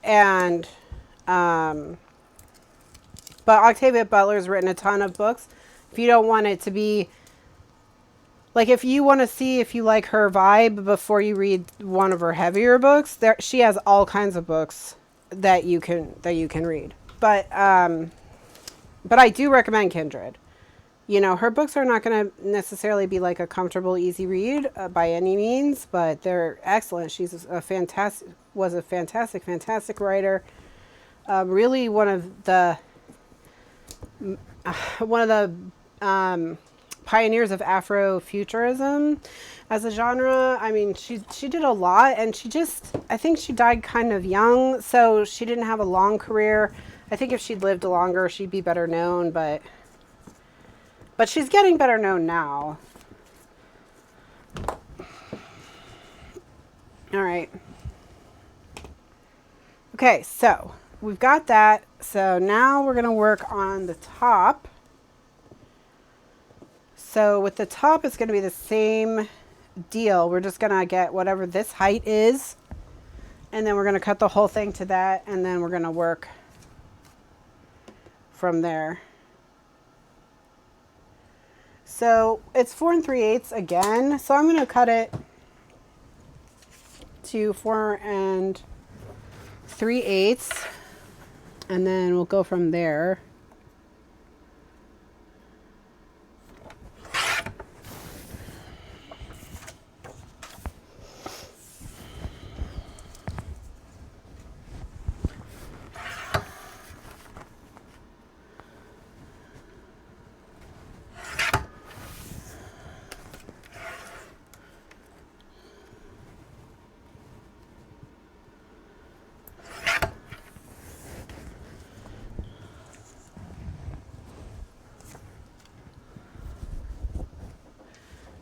And, but Octavia Butler's written a ton of books. If you don't want it to be, like, if you want to see if you like her vibe before you read one of her heavier books, she has all kinds of books that you can read. But I do recommend Kindred. You know, her books are not going to necessarily be like a comfortable, easy read by any means, but they're excellent. She's was a fantastic writer. Really one of the pioneers of Afrofuturism as a genre. I mean, she did a lot, and I think she died kind of young, so she didn't have a long career. I think if she'd lived longer, she'd be better known, but she's getting better known now. All right. Okay, so we've got that. So now we're going to work on the top. So with the top, it's going to be the same deal. We're just going to get whatever this height is, and then we're going to cut the whole thing to that, and then we're going to work from there. So it's 4 3/8 again. So I'm going to cut it to 4 3/8, and then we'll go from there.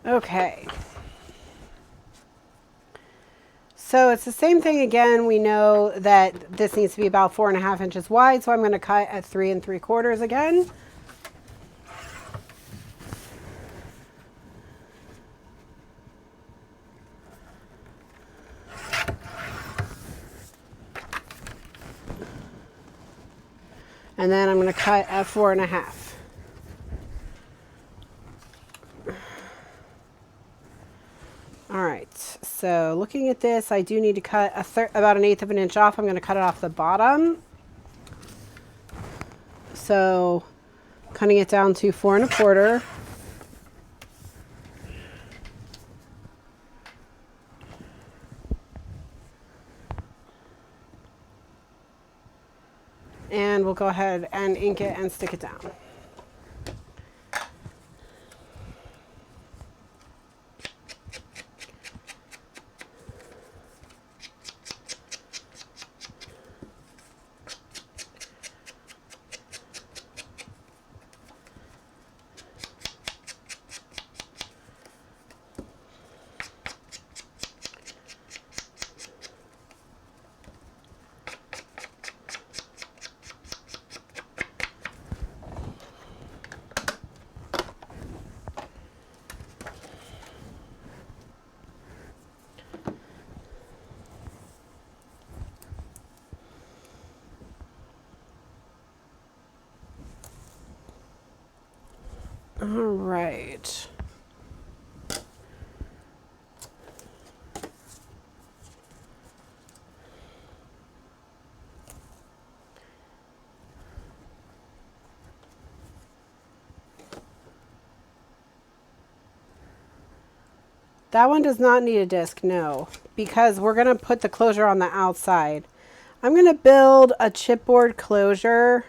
Okay. So it's the same thing again. We know that this needs to be about 4.5 inches wide, so I'm going to cut at 3 3/4 again. And then I'm going to cut at 4.5. All right, so looking at this, I do need to cut about 1/8 of an inch off. I'm going to cut it off the bottom. So cutting it down to 4 1/4. will go ahead and ink it and stick it down. All right. That one does not need a disc, no, because we're going to put the closure on the outside. I'm going to build a chipboard closure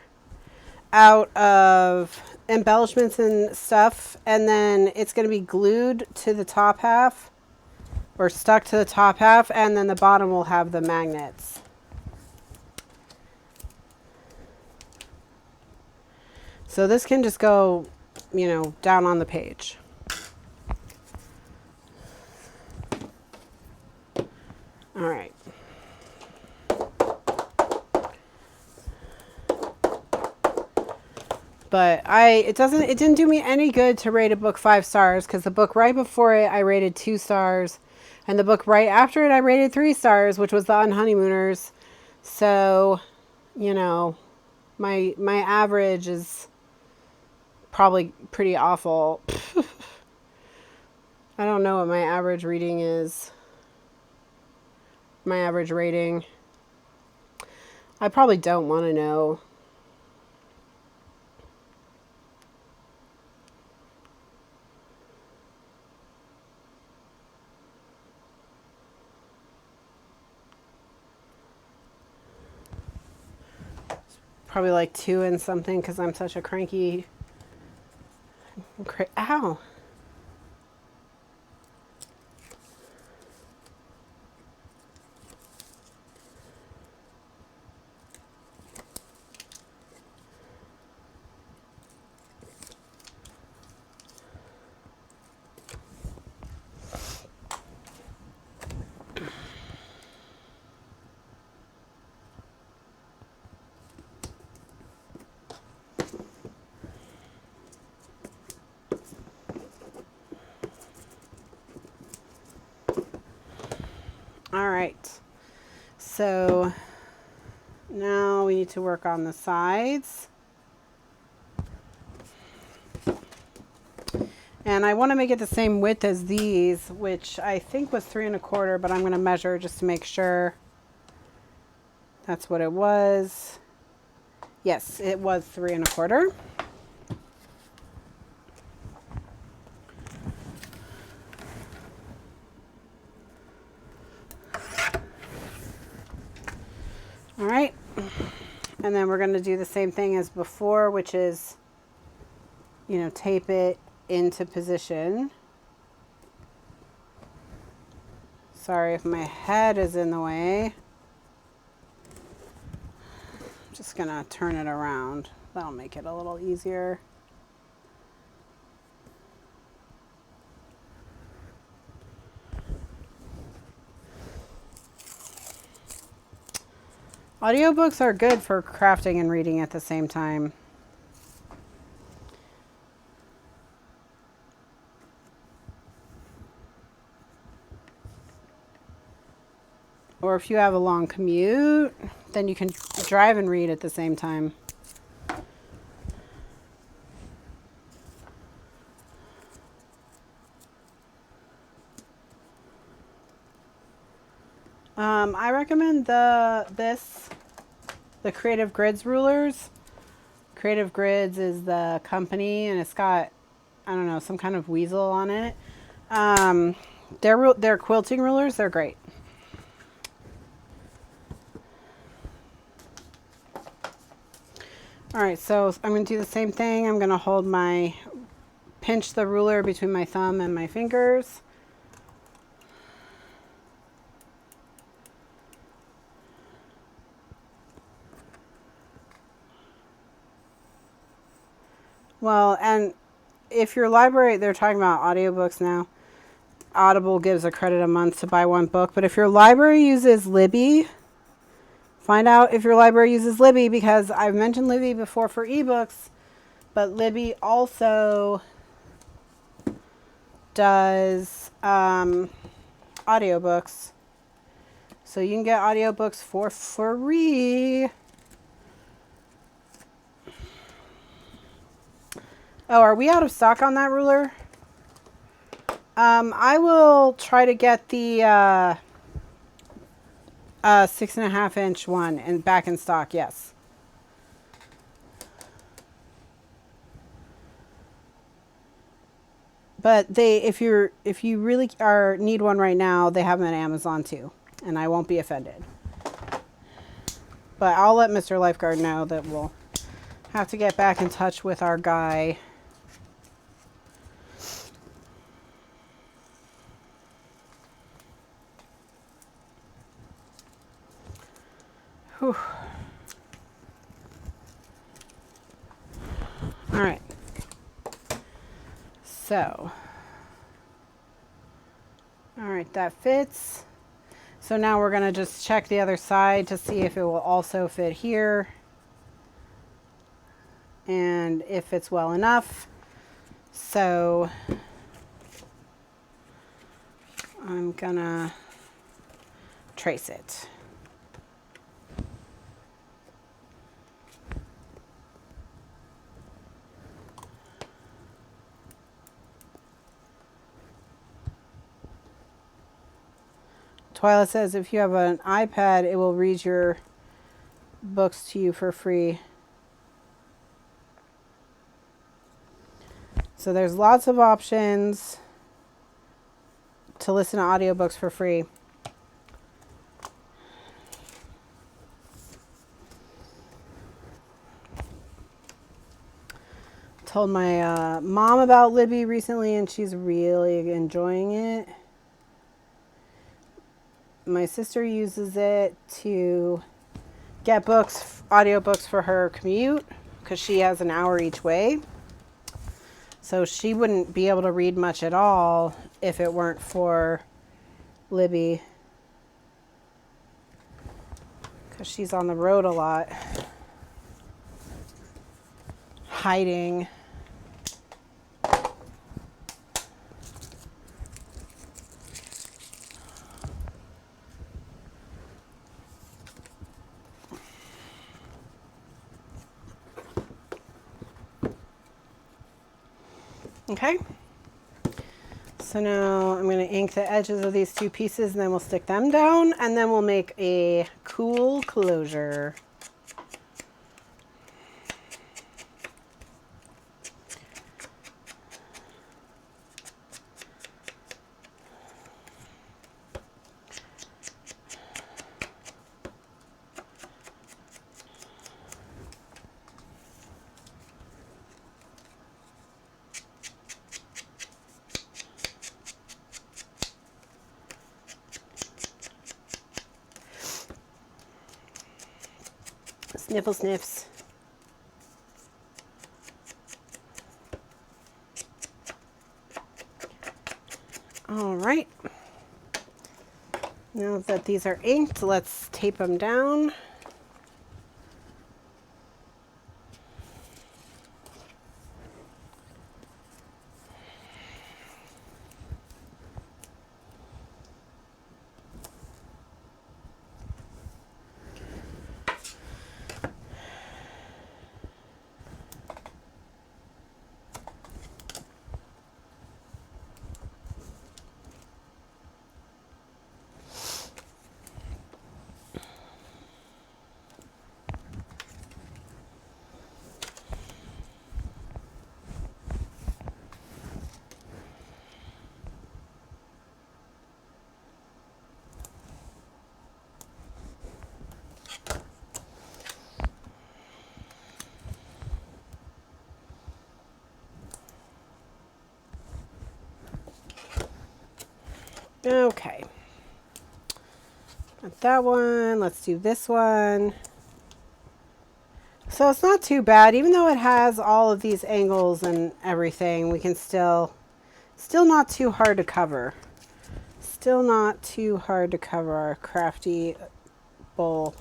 out of embellishments and stuff, and then it's going to be glued to the top half, or stuck to the top half, and then the bottom will have the magnets. So this can just go, you know, down on the page. All right. But it didn't do me any good to rate a book 5 stars, because the book right before it I rated 2 stars, and the book right after it I rated 3 stars, which was The Unhoneymooners. So, you know, my average is probably pretty awful. I don't know what my average reading is. My average rating. I probably don't want to know. Probably like 2 and something, because I'm such a cranky. Ow. All right, so now we need to work on the sides. And I want to make it the same width as these, which I think was 3 1/4, but I'm going to measure just to make sure that's what it was. Yes, it was 3 1/4. All right, and then we're going to do the same thing as before, which is, you know, tape it into position. Sorry if my head is in the way. I'm just going to turn it around. That'll make it a little easier. Audiobooks are good for crafting and reading at the same time. Or if you have a long commute, then you can drive and read at the same time. I recommend the Creative Grids rulers. Creative Grids is the company, and it's got, I don't know, some kind of weasel on it. They're quilting rulers. They're great. All right, so I'm going to do the same thing. I'm going to hold my, pinch the ruler between my thumb and my fingers. Well, and if your library, they're talking about audiobooks now. Audible gives a credit a month to buy one book. But if your library uses Libby, find out if your library uses Libby, because I've mentioned Libby before for ebooks, but Libby also does audiobooks. So you can get audiobooks for free. Oh, are we out of stock on that ruler? I will try to get the 6.5 inch one and back in stock. Yes. But if you really need one right now, they have them at Amazon too, and I won't be offended. But I'll let Mr. Lifeguard know that we'll have to get back in touch with our guy. Whew. All right. So, all right, that fits. So now we're going to just check the other side to see if it will also fit here and if it's well enough. So I'm going to trace it. Twyla says if you have an iPad, it will read your books to you for free. So there's lots of options to listen to audiobooks for free. Told my mom about Libby recently, and she's really enjoying it. My sister uses it to get books, audiobooks for her commute, because she has an hour each way. So she wouldn't be able to read much at all if it weren't for Libby, because she's on the road a lot, hiding. Okay, so now I'm going to ink the edges of these two pieces, and then we'll stick them down, and then we'll make a cool closure. Sniffle sniffs. All right. Now that these are inked, let's tape them down. Okay. Got that one. Let's do this one. So it's not too bad, even though it has all of these angles and everything, we can still not too hard to cover. Still not too hard to cover our crafty bowl,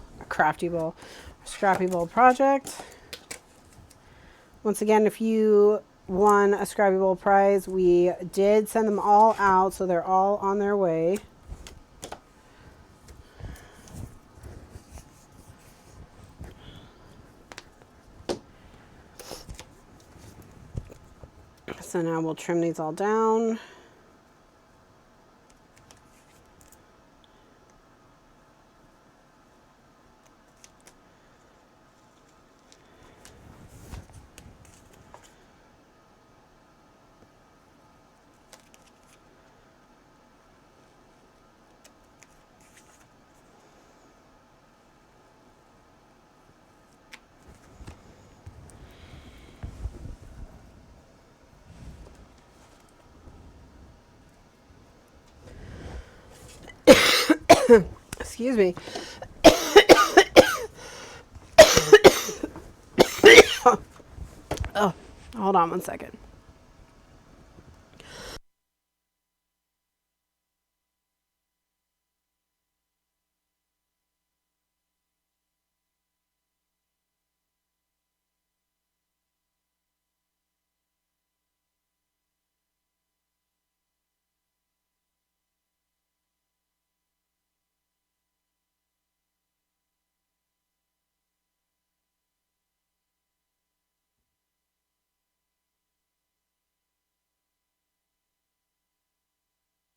scrappy bowl project. Once again, if you won a Scrappy Bowl prize, we did send them all out, so they're all on their way. So now we'll trim these all down. Excuse me. Oh, hold on one second.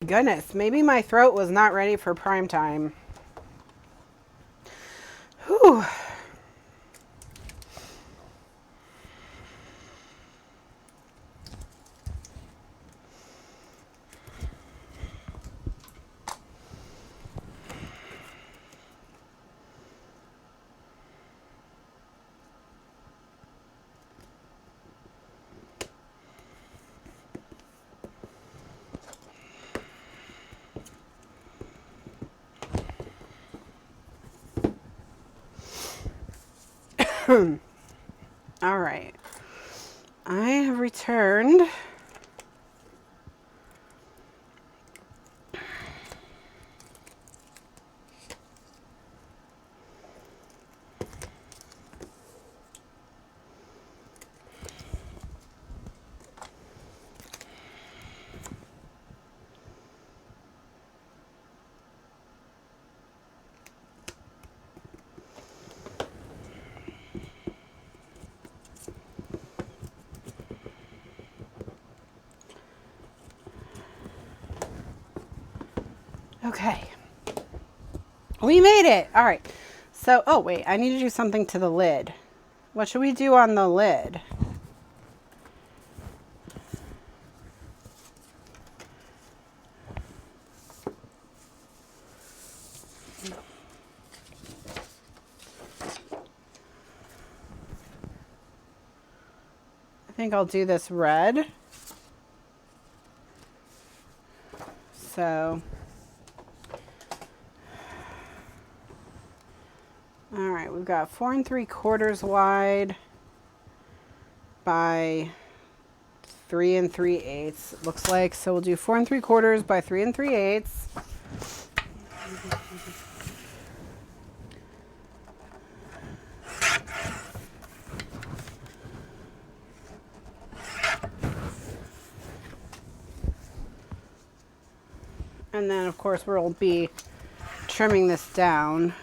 Goodness, maybe my throat was not ready for prime time. Whew. All right. I have returned. Okay. We made it. All right. So, oh, wait. I need to do something to the lid. What should we do on the lid? I think I'll do this red. So, all right, we've got 4 3/4 wide by 3 3/8. Looks like. So we'll do 4 3/4 by 3 3/8. And then, of course, we'll be trimming this down.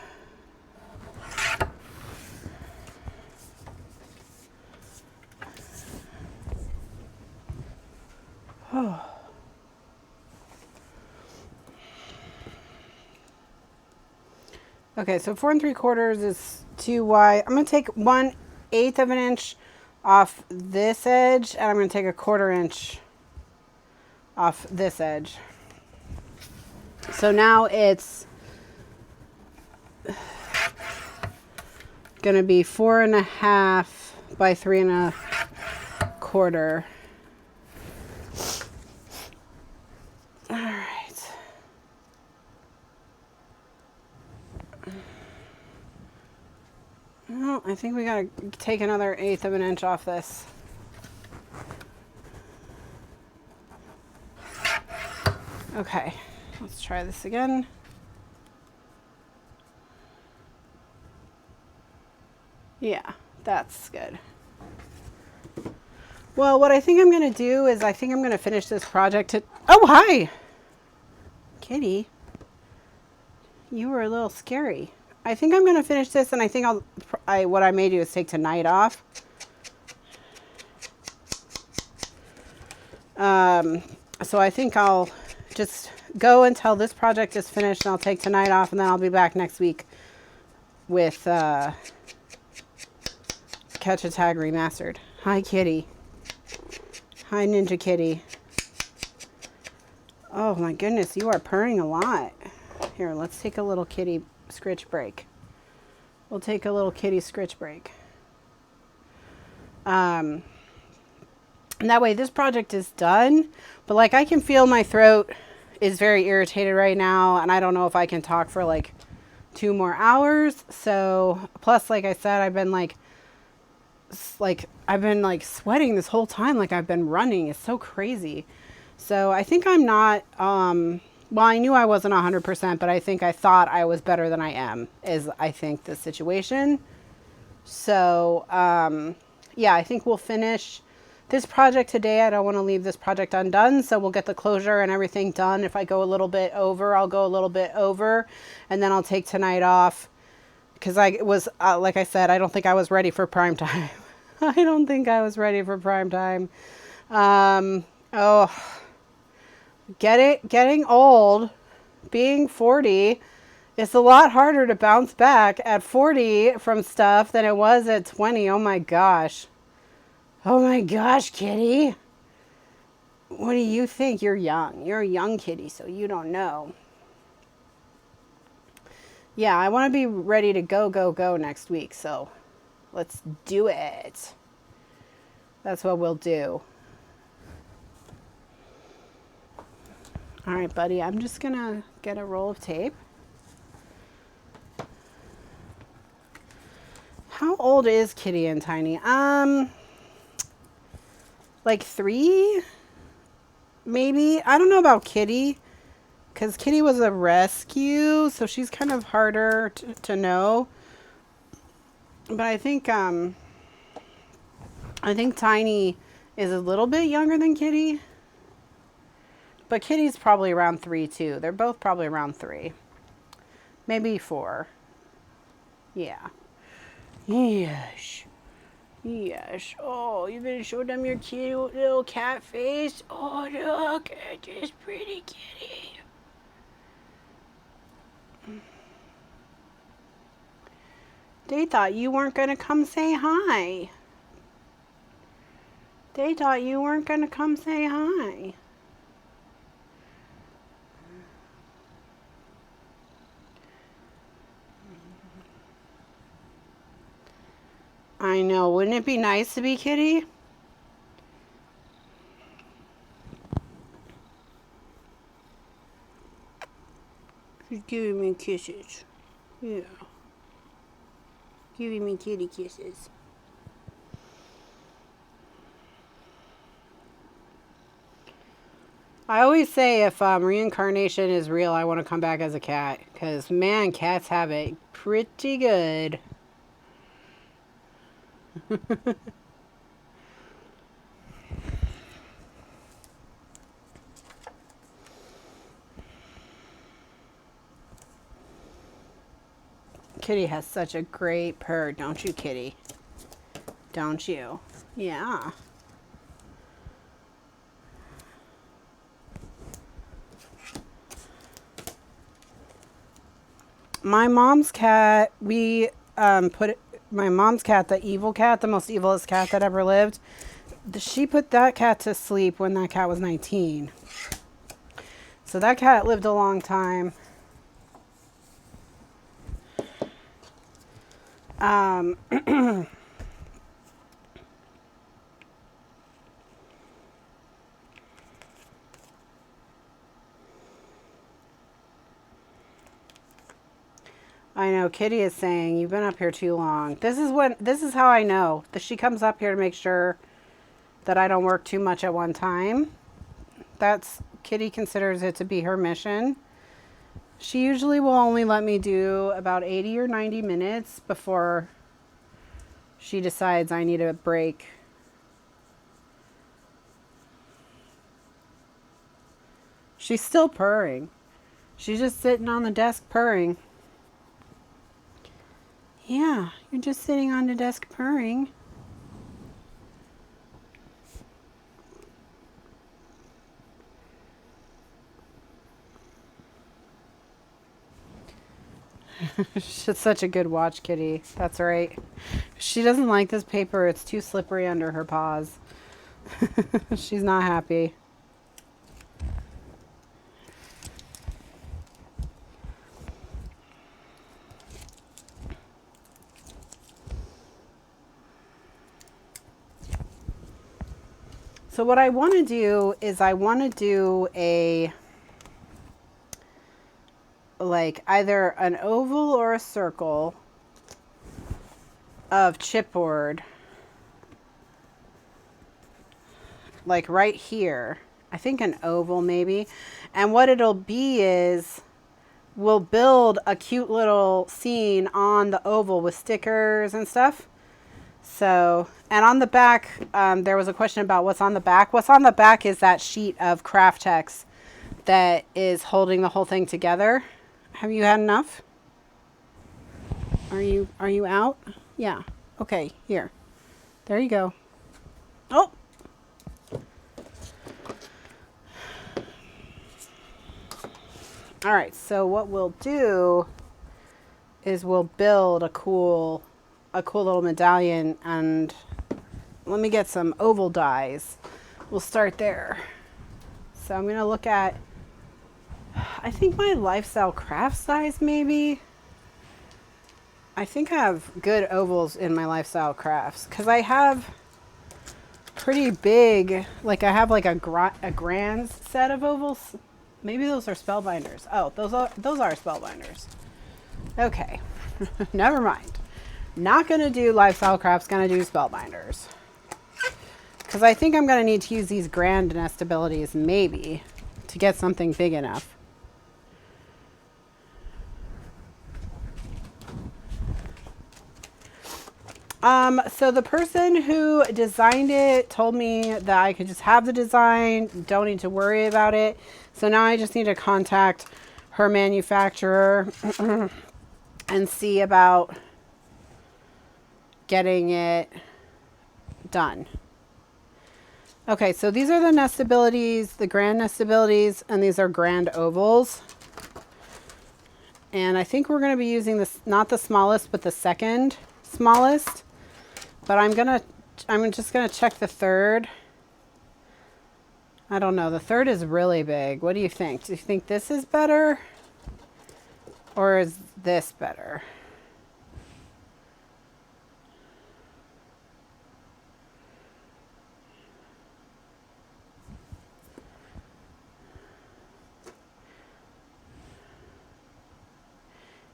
Okay, so 4 3/4 is too wide. I'm going to take 1/8 of an inch off this edge, and I'm going to take 1/4 inch off this edge. So now it's going to be 4 1/2 by 3 1/4. All right. I think we gotta take another 1/8 of an inch off this. Okay, let's try this again. Yeah, that's good. Well, what I think I'm gonna do is I think I'm gonna finish this project. Oh, hi! Kitty, you were a little scary. I think I'm gonna finish this, and I think what I may do is take tonight off. So I think I'll just go until this project is finished, and I'll take tonight off, and then I'll be back next week with Catch a Tag Remastered. Hi, Kitty. Hi, Ninja Kitty. Oh my goodness, you are purring a lot. Here, let's take a little kitty scritch break. We'll take a little kitty scritch break. And that way this project is done. But like I can feel my throat is very irritated right now. And I don't know if I can talk for like 2 more hours. So plus, like I said, I've been like sweating this whole time. Like I've been running. It's so crazy. So I think I'm not, well, I knew I wasn't 100%, but I think I thought I was better than I am, is I think the situation. So, yeah, I think we'll finish this project today. I don't want to leave this project undone, so we'll get the closure and everything done. If I go a little bit over, I'll go a little bit over, and then I'll take tonight off, because I was, like I said, I don't think I was ready for prime time. I don't think I was ready for prime time. Oh... Getting old, being 40, it's a lot harder to bounce back at 40 from stuff than it was at 20. Oh my gosh. Oh my gosh, Kitty. What do you think? You're young. You're a young kitty, so you don't know. Yeah, I want to be ready to go next week, so let's do it. That's what we'll do. All right, buddy, I'm just gonna get a roll of tape. How old is Kitty and Tiny? Like 3, maybe. I don't know about Kitty, because Kitty was a rescue, so she's kind of harder to know. But I think Tiny is a little bit younger than Kitty. But Kitty's probably around 3 too. They're both probably around 3. Maybe 4. Yeah. Yes. Yes. Oh, you better show them your cute little cat face. Oh, look at this pretty kitty. They thought you weren't going to come say hi. They thought you weren't going to come say hi. I know. Wouldn't it be nice to be Kitty? She's giving me kisses. Yeah. Giving me kitty kisses. I always say if reincarnation is real, I want to come back as a cat. Because, man, cats have it pretty good. Kitty has such a great purr, don't you, Kitty? Don't you? Yeah. My mom's cat, we my mom's cat, the evil cat, the most evilest cat that ever lived, she put that cat to sleep when that cat was 19. So that cat lived a long time. I know Kitty is saying you've been up here too long. This is how I know that she comes up here to make sure that I don't work too much at one time. Kitty considers it to be her mission. She usually will only let me do about 80 or 90 minutes before she decides I need a break. She's still purring. She's just sitting on the desk purring. Yeah, you're just sitting on the desk purring. She's such a good watch, Kitty. That's right. She doesn't like this paper. It's too slippery under her paws. She's not happy. So what I want to do is I want to do like either an oval or a circle of chipboard, like right here. I think an oval maybe. And what it'll be is we'll build a cute little scene on the oval with stickers and stuff. So, and on the back, there was a question about what's on the back. What's on the back is that sheet of craft text that is holding the whole thing together. Have you had enough? Are you out? Yeah. Okay, here. There you go. Oh. All right, so what we'll do is we'll build a cool little medallion, and let me get some oval dies. We'll start there. So I'm gonna look at, I think my lifestyle crafts dies maybe. I think I have good ovals in my lifestyle crafts because I have pretty big, like I have like a grand set of ovals. Maybe those are spellbinders. Oh, those are spellbinders. Okay, never mind. Not gonna do lifestyle crafts, gonna do spellbinders. Because I think I'm gonna need to use these grand nestabilities maybe to get something big enough. So the person who designed it told me that I could just have the design, don't need to worry about it. So now I just need to contact her manufacturer and see about getting it done. Okay, so these are the nestabilities, the grand nestabilities, and these are grand ovals. And I think we're going to be using this, not the smallest, but the second smallest. But I'm just gonna check the third. I don't know, the third is really big. What do you think? Do you think this is better? Or is this better?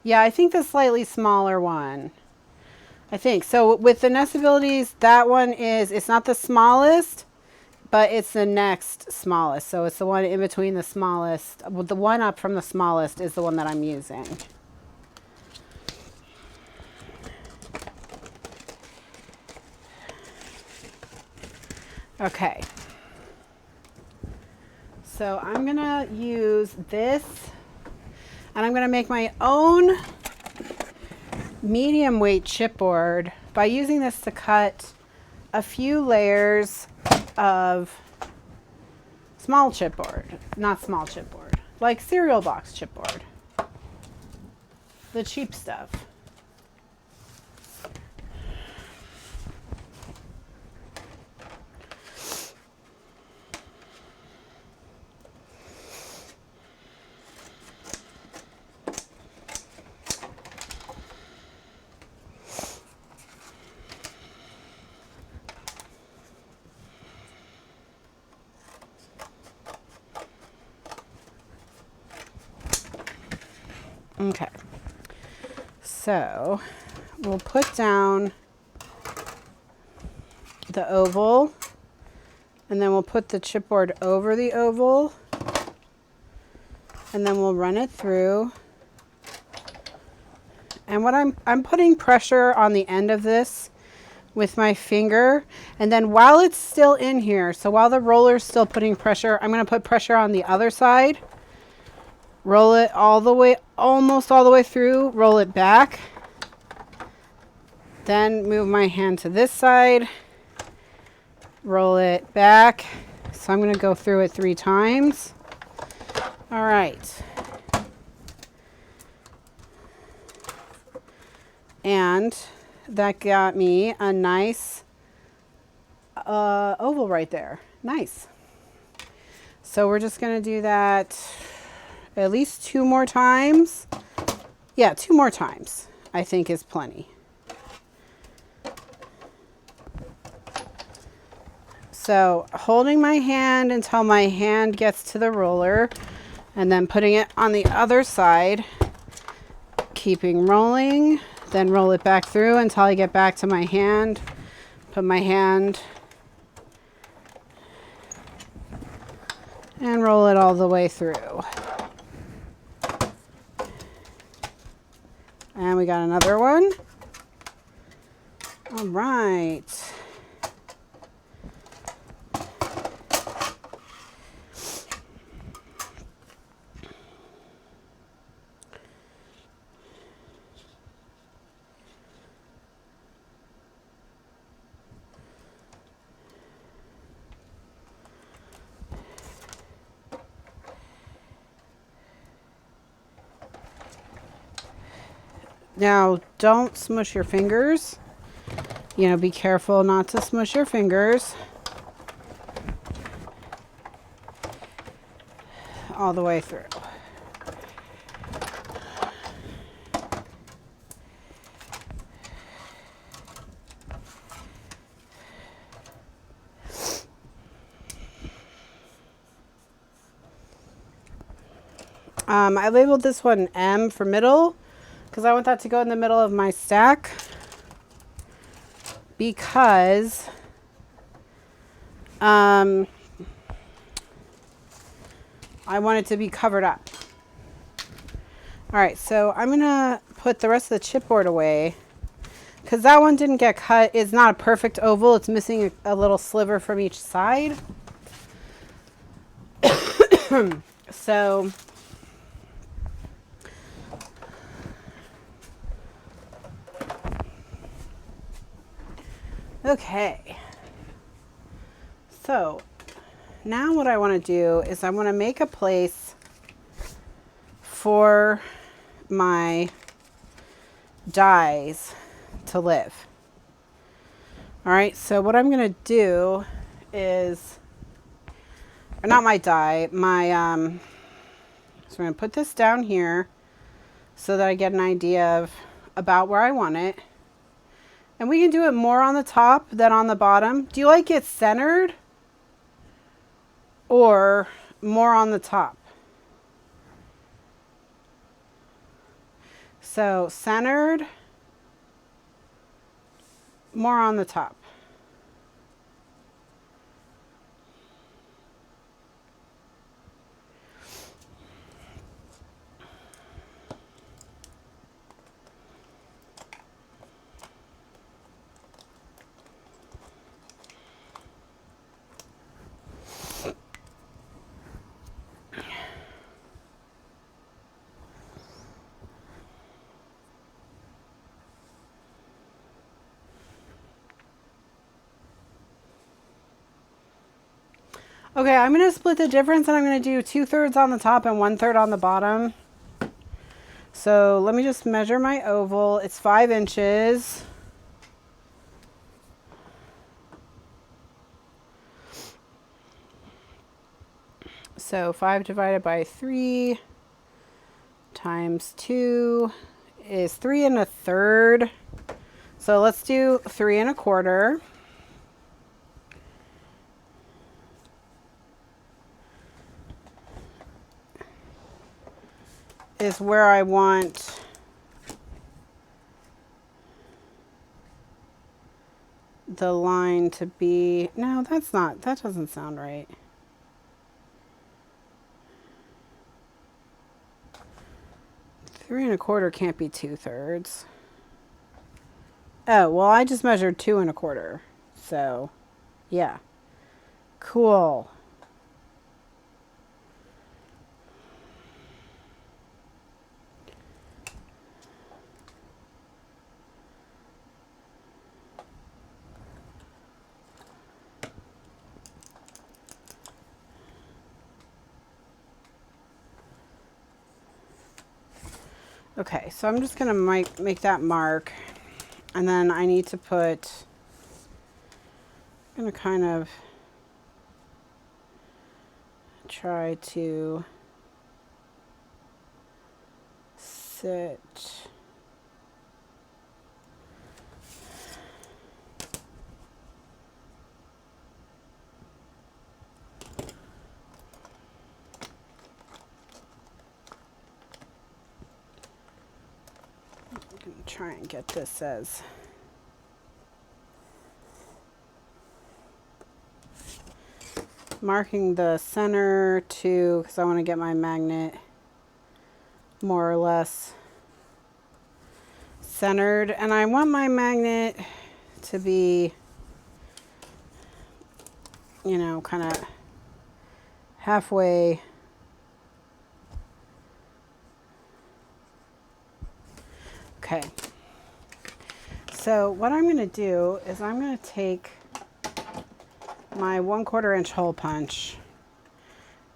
Yeah, I think the slightly smaller one. I think. So with the nestabilities, that one is, it's not the smallest, but it's the next smallest. So it's the one in between the smallest. Well, the one up from the smallest is the one that I'm using. Okay. So I'm going to use this, and I'm going to make my own medium weight chipboard by using this to cut a few layers of small chipboard, not small chipboard, like cereal box chipboard, the cheap stuff. Okay, So we'll put down the oval, and then we'll put the chipboard over the oval, and then we'll run it through. And what I'm putting pressure on the end of this with my finger, and then while it's still in here, so while the roller's still putting pressure, I'm going to put pressure on the other side. Roll it all the way, almost all the way through, roll it back. Then move my hand to this side, roll it back. So I'm going to go through it 3 times. All right. And that got me a nice oval right there. Nice. So we're just going to do that at least 2 more times. Yeah, 2 more times I think is plenty. So holding my hand until my hand gets to the roller, and then putting it on the other side, keeping rolling, then roll it back through until I get back to my hand. Put my hand and roll it all the way through. And we got another one. All right. Now, don't smush your fingers. You know, be careful not to smush your fingers. All the way through. I labeled this one M for middle, because I want that to go in the middle of my stack, because I want it to be covered up. All right, so I'm gonna put the rest of the chipboard away, because that one didn't get cut. It's not a perfect oval. It's missing a little sliver from each side. So okay, so now what I want to do is I want to make a place for my dies to live. All right, so what I'm going to do is, or not my die, my, so I'm going to put this down here so that I get an idea of about where I want it. And we can do it more on the top than on the bottom. Do you like it centered or more on the top? So centered, more on the top. Okay, I'm going to split the difference, and I'm going to do 2/3 on the top and 1/3 on the bottom. So let me just measure my oval. It's 5 inches. So 5 divided by 3 times 2 is 3 1/3. So let's do 3 1/4. Is where I want the line to be, no, that's not, that doesn't sound right. Three and a quarter can't be 2/3. Oh, well, I just measured 2 1/4. So, yeah. Cool. Okay, so I'm just going to make that mark. And then I need to put, I'm going to kind of try to sit. I'm going to try and get this as marking the center too, because I want to get my magnet more or less centered. And I want my magnet to be, you know, kind of halfway. Okay. So what I'm going to do is I'm going to take my 1/4 inch hole punch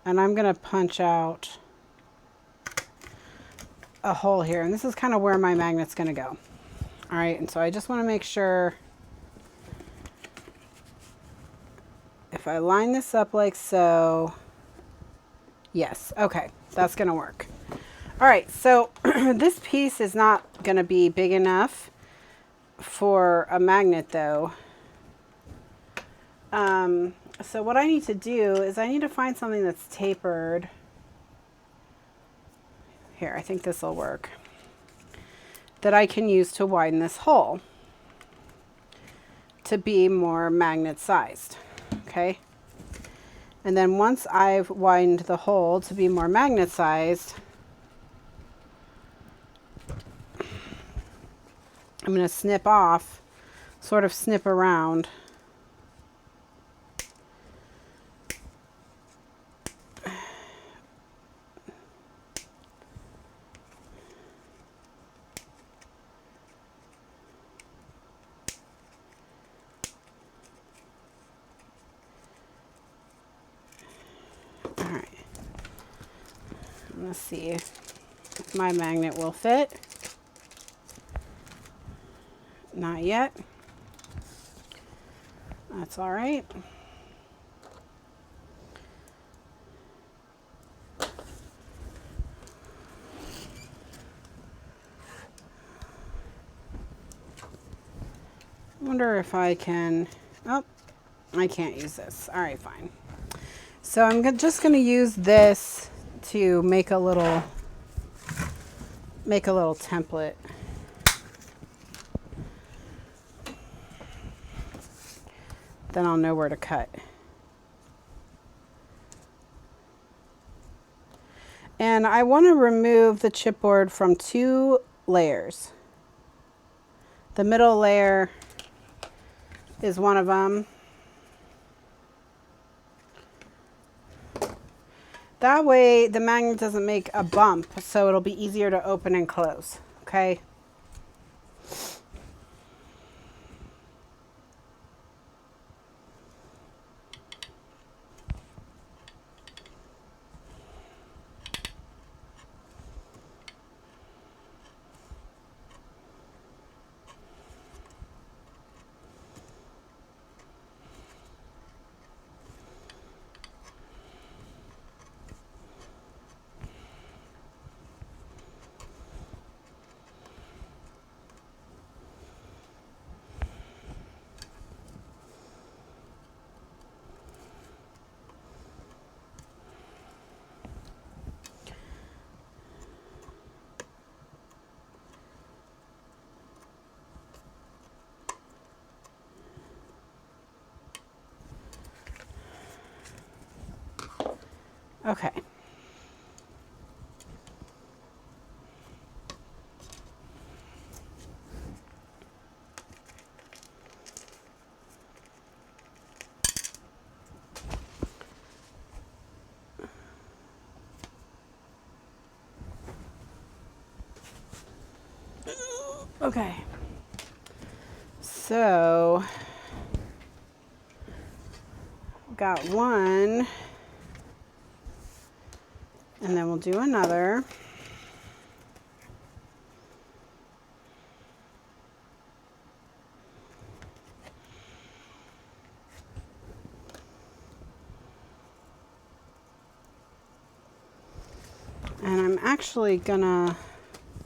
and I'm going to punch out a hole here. And this is kind of where my magnet's going to go. All right. And so I just want to make sure if I line this up like so, yes. Okay. That's going to work. All right. So this piece is not going to be big enough for a magnet though. So what I need to do is I need to find something that's tapered. Here, I think this will work. That I can use to widen this hole to be more magnet sized. Okay. And then once I've widened the hole to be more magnet sized, I'm going to snip off, sort of snip around. Let's see if my magnet will fit. Not yet. That's all right. Wonder if I can, oh, I can't use this. All right, fine. So I'm just going to use this to make a little template. Then I'll know where to cut. And I want to remove the chipboard from 2 layers. The middle layer is one of them. That way the magnet doesn't make a bump, so it'll be easier to open and close, okay? Okay. Okay. So, got one, and then we'll do another. And I'm actually gonna,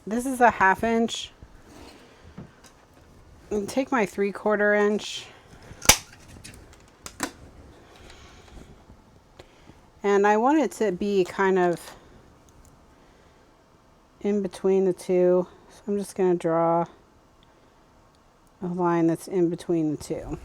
this is a 1/2 inch. And take my 3/4 inch. And I want it to be kind of in between the two. So I'm just gonna draw a line that's in between the two.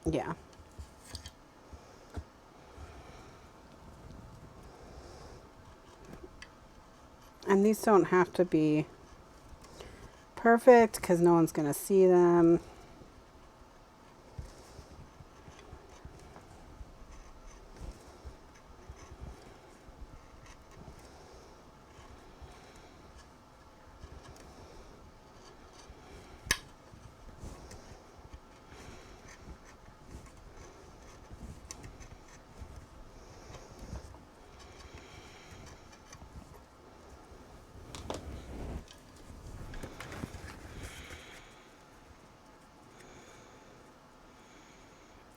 Yeah. And these don't have to be perfect because no one's going to see them.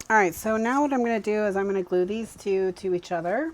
All right, so now what I'm going to do is I'm going to glue these two to each other.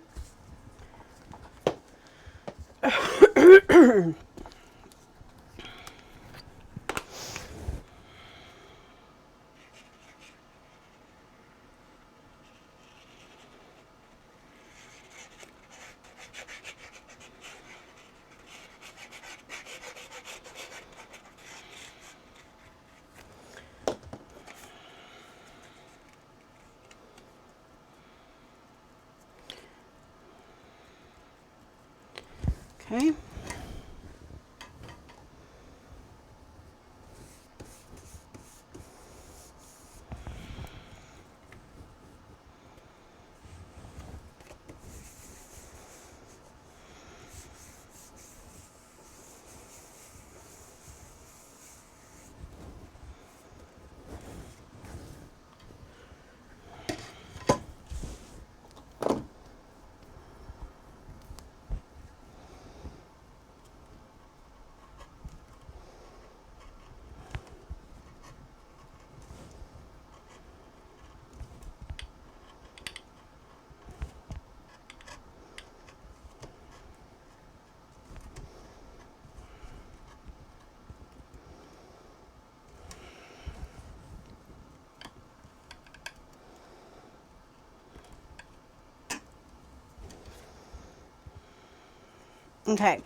Okay. Okay.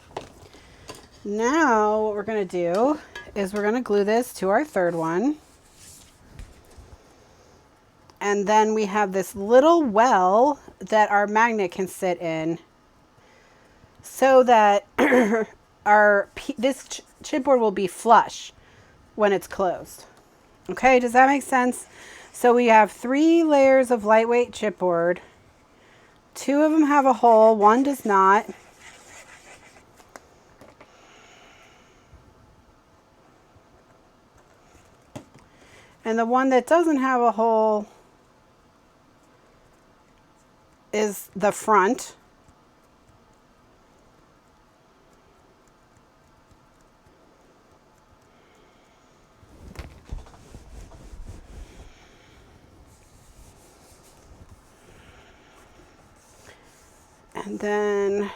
Now what we're going to do is we're going to glue this to our third one. And then we have this little well that our magnet can sit in so that this chipboard will be flush when it's closed. Okay, does that make sense? So we have 3 layers of lightweight chipboard. 2 of them have a hole, 1 does not. And the one that doesn't have a hole is the front. And then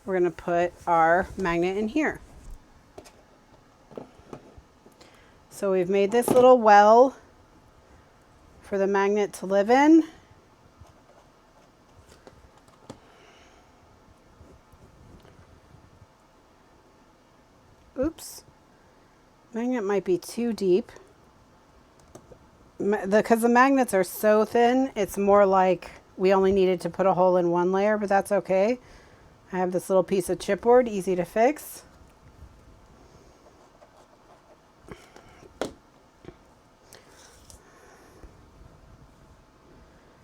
we're going to put our magnet in here. So we've made this little well for the magnet to live in. Oops. Magnet might be too deep. Because the magnets are so thin, it's more like we only needed to put a hole in one layer, but that's okay. I have this little piece of chipboard, easy to fix.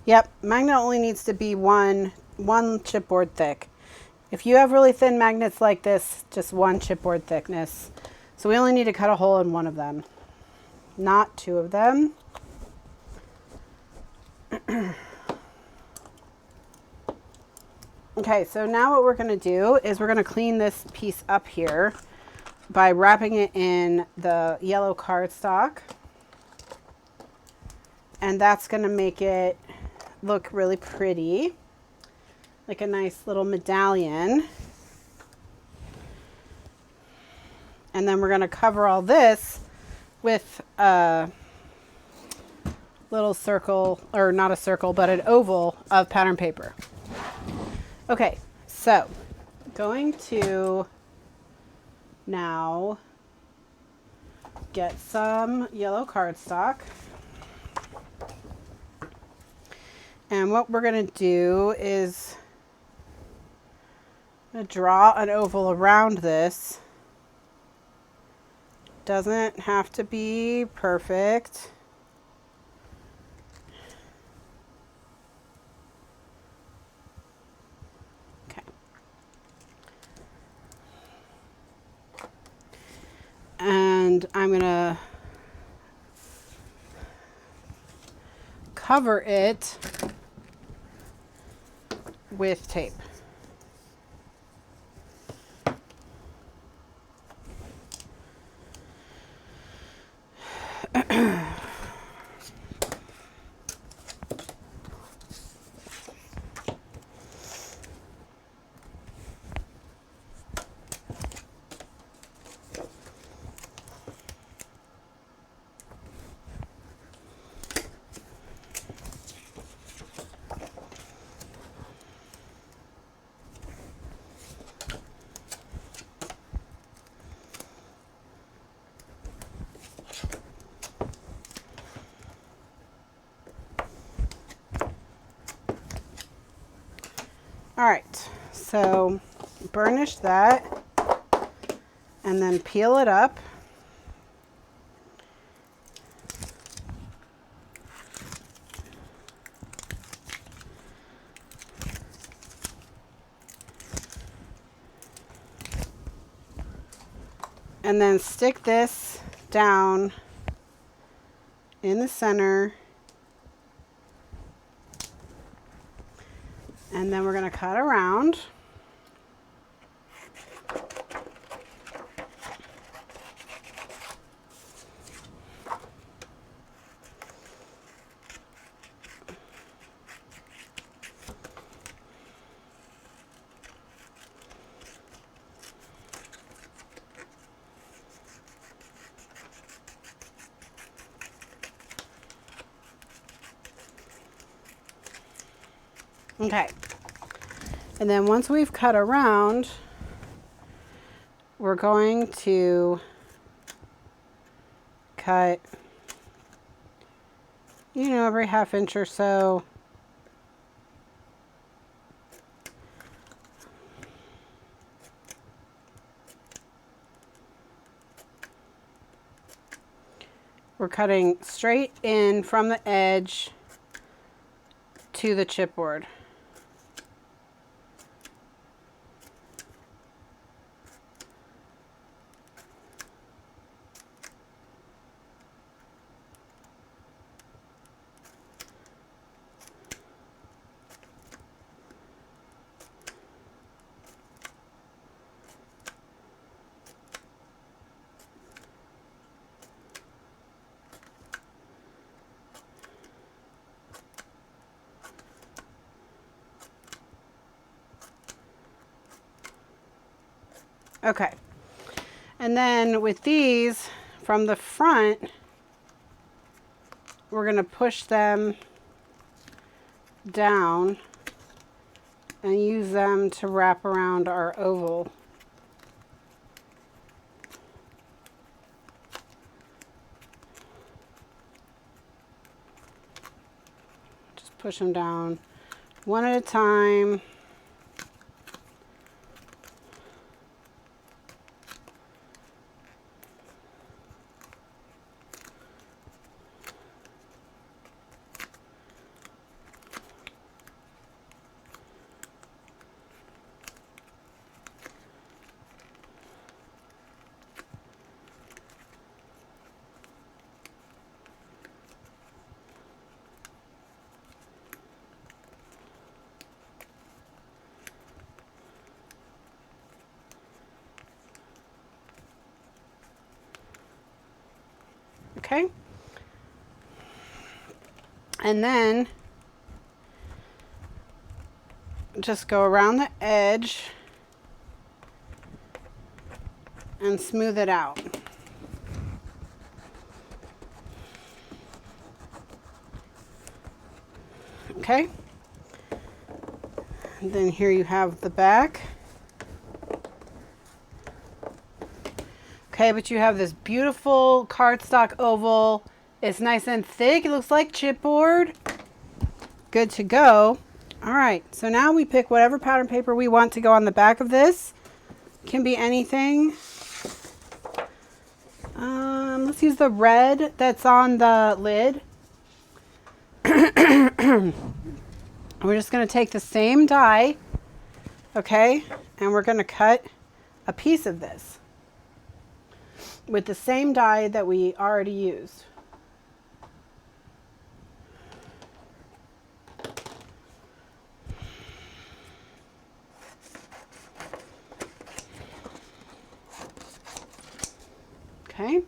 Yep, magnet only needs to be one chipboard thick. If you have really thin magnets like this, just one chipboard thickness. So we only need to cut a hole in one of them, not two of them. Okay, so now what we're going to do is we're going to clean this piece up here by wrapping it in the yellow cardstock. And that's going to make it look really pretty, like a nice little medallion. And then we're going to cover all this with a little circle, or not a circle, but an oval of pattern paper. Okay, so going to now get some yellow cardstock. And what we're going to do is draw an oval around this. Doesn't have to be perfect. Okay. And I'm going to cover it with tape. All right, so burnish that and then peel it up. And then stick this down in the center. And then we're going to cut around. Okay. And then once we've cut around, we're going to cut, you know, every ½ inch or so. We're cutting straight in from the edge to the chipboard. Okay, and then with these from the front, we're going to push them down and use them to wrap around our oval. Just push them down one at a time. Okay. And then just go around the edge and smooth it out. Okay. And then here you have the back. Okay, but you have this beautiful cardstock oval. It's nice and thick. It looks like chipboard. Good to go. All right, so now we pick whatever pattern paper we want to go on the back of this. Can be anything. Let's use the red that's on the lid. We're just going to take the same die, okay, and we're going to cut a piece of this with the same die that we already used. Okay.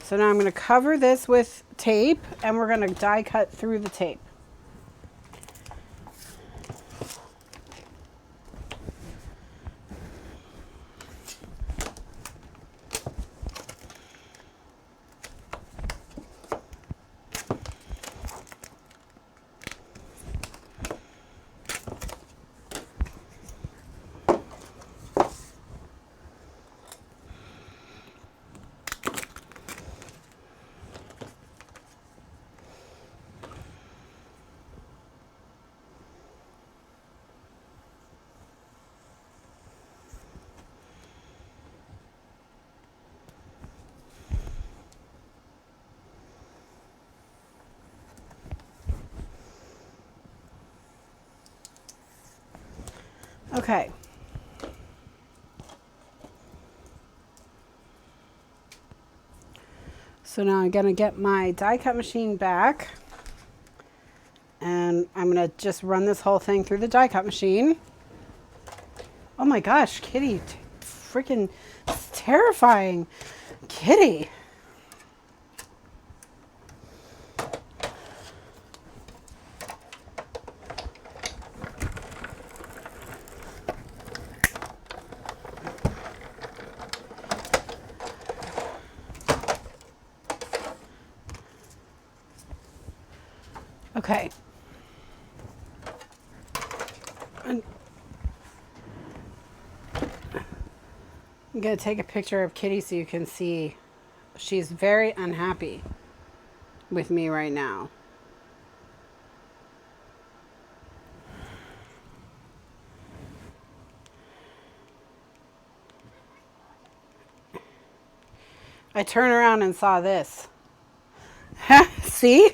So now I'm going to cover this with tape and we're going to die cut through the tape. Okay. So now I'm going to get my die cut machine back and I'm going to just run this whole thing through the die cut machine. Oh my gosh, Kitty, freaking terrifying. Kitty. Okay. I'm going to take a picture of Kitty so you can see she's very unhappy with me right now. I turned around and saw this. See?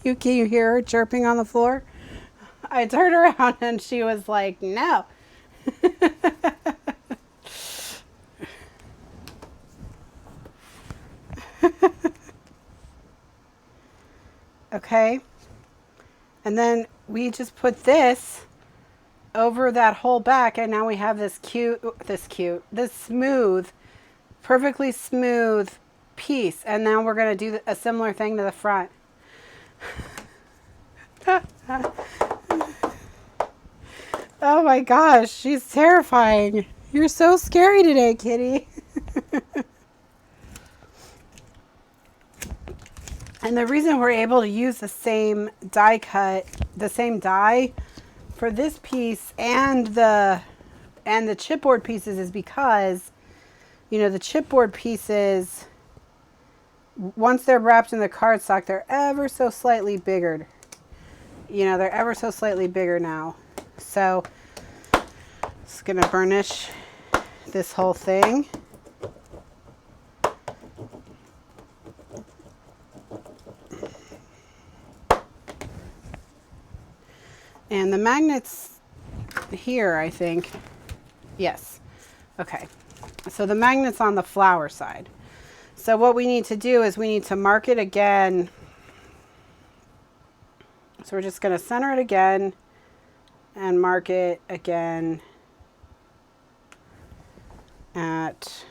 Can you hear her chirping on the floor? I turned around and she was like, no. Okay. And then we just put this over that whole back and now we have this smooth, perfectly smooth piece. And now we're going to do a similar thing to the front. Oh my gosh, she's terrifying. You're so scary today, Kitty. And the reason we're able to use the same die cut, the same die for this piece and the chipboard pieces is because, you know, the chipboard pieces, once they're wrapped in the cardstock, they're ever so slightly bigger. You know, they're ever so slightly bigger now. So just gonna burnish this whole thing. And the magnets here, I think, yes. Okay, so the magnet's on the flower side. So what we need to do is we need to mark it again. So we're just going to center it again and mark it again at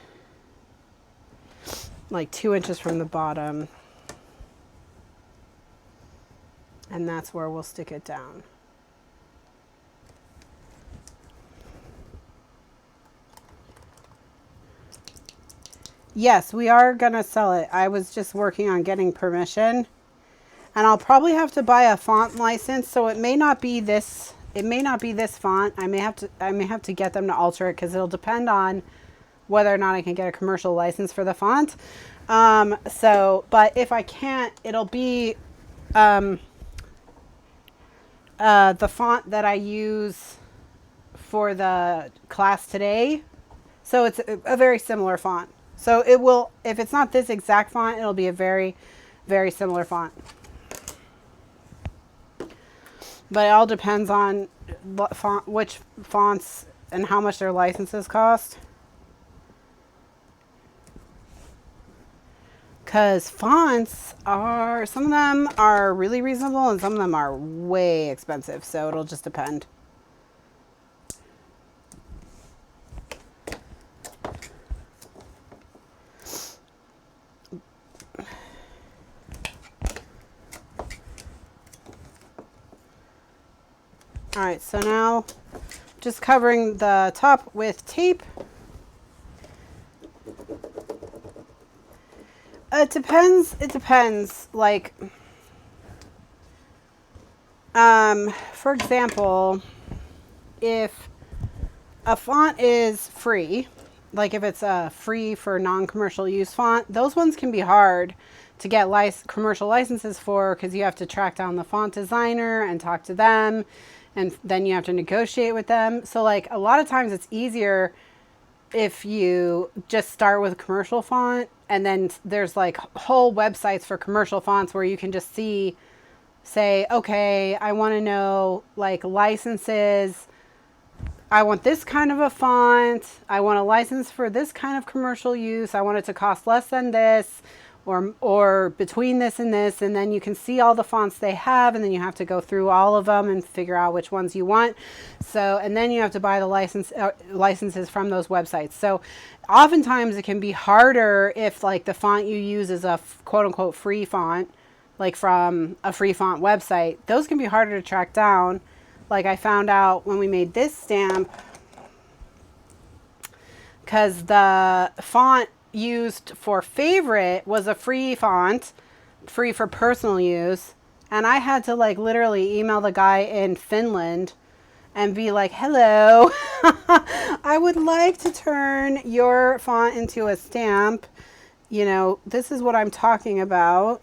like 2 inches from the bottom. And that's where we'll stick it down. Yes, we are going to sell it. I was just working on getting permission. And I'll probably have to buy a font license, so it may not be this. It may not be this font. I may have to get them to alter it because it'll depend on whether or not I can get a commercial license for the font. But if I can't, it'll be the font that I use for the class today. So it's a very similar font. So it will, if it's not this exact font, it'll be a very, very similar font. But it all depends on what font, which fonts and how much their licenses cost. Because fonts are, some of them are really reasonable and some of them are way expensive. So it'll just depend. All right, so now just covering the top with tape. It depends. Like, for example, if a font is free, like if it's a free for non-commercial use font, those ones can be hard to get commercial licenses for because you have to track down the font designer and talk to them. And then you have to negotiate with them. So like a lot of times it's easier if you just start with a commercial font, and then there's like whole websites for commercial fonts where you can just say, okay, I want to know like licenses. I want this kind of a font. I want a license for this kind of commercial use. I want it to cost less than this. Or between this and this, and then you can see all the fonts they have, and then you have to go through all of them and figure out which ones you want. So, and then you have to buy the licenses from those websites. So oftentimes it can be harder if like the font you use is a quote unquote free font, like from a free font website. Those can be harder to track down. Like I found out when we made this stamp, because the font used for favorite was a free font, free for personal use, and I had to like literally email the guy in Finland and be like, hello, I would like to turn your font into a stamp. You know, this is what I'm talking about.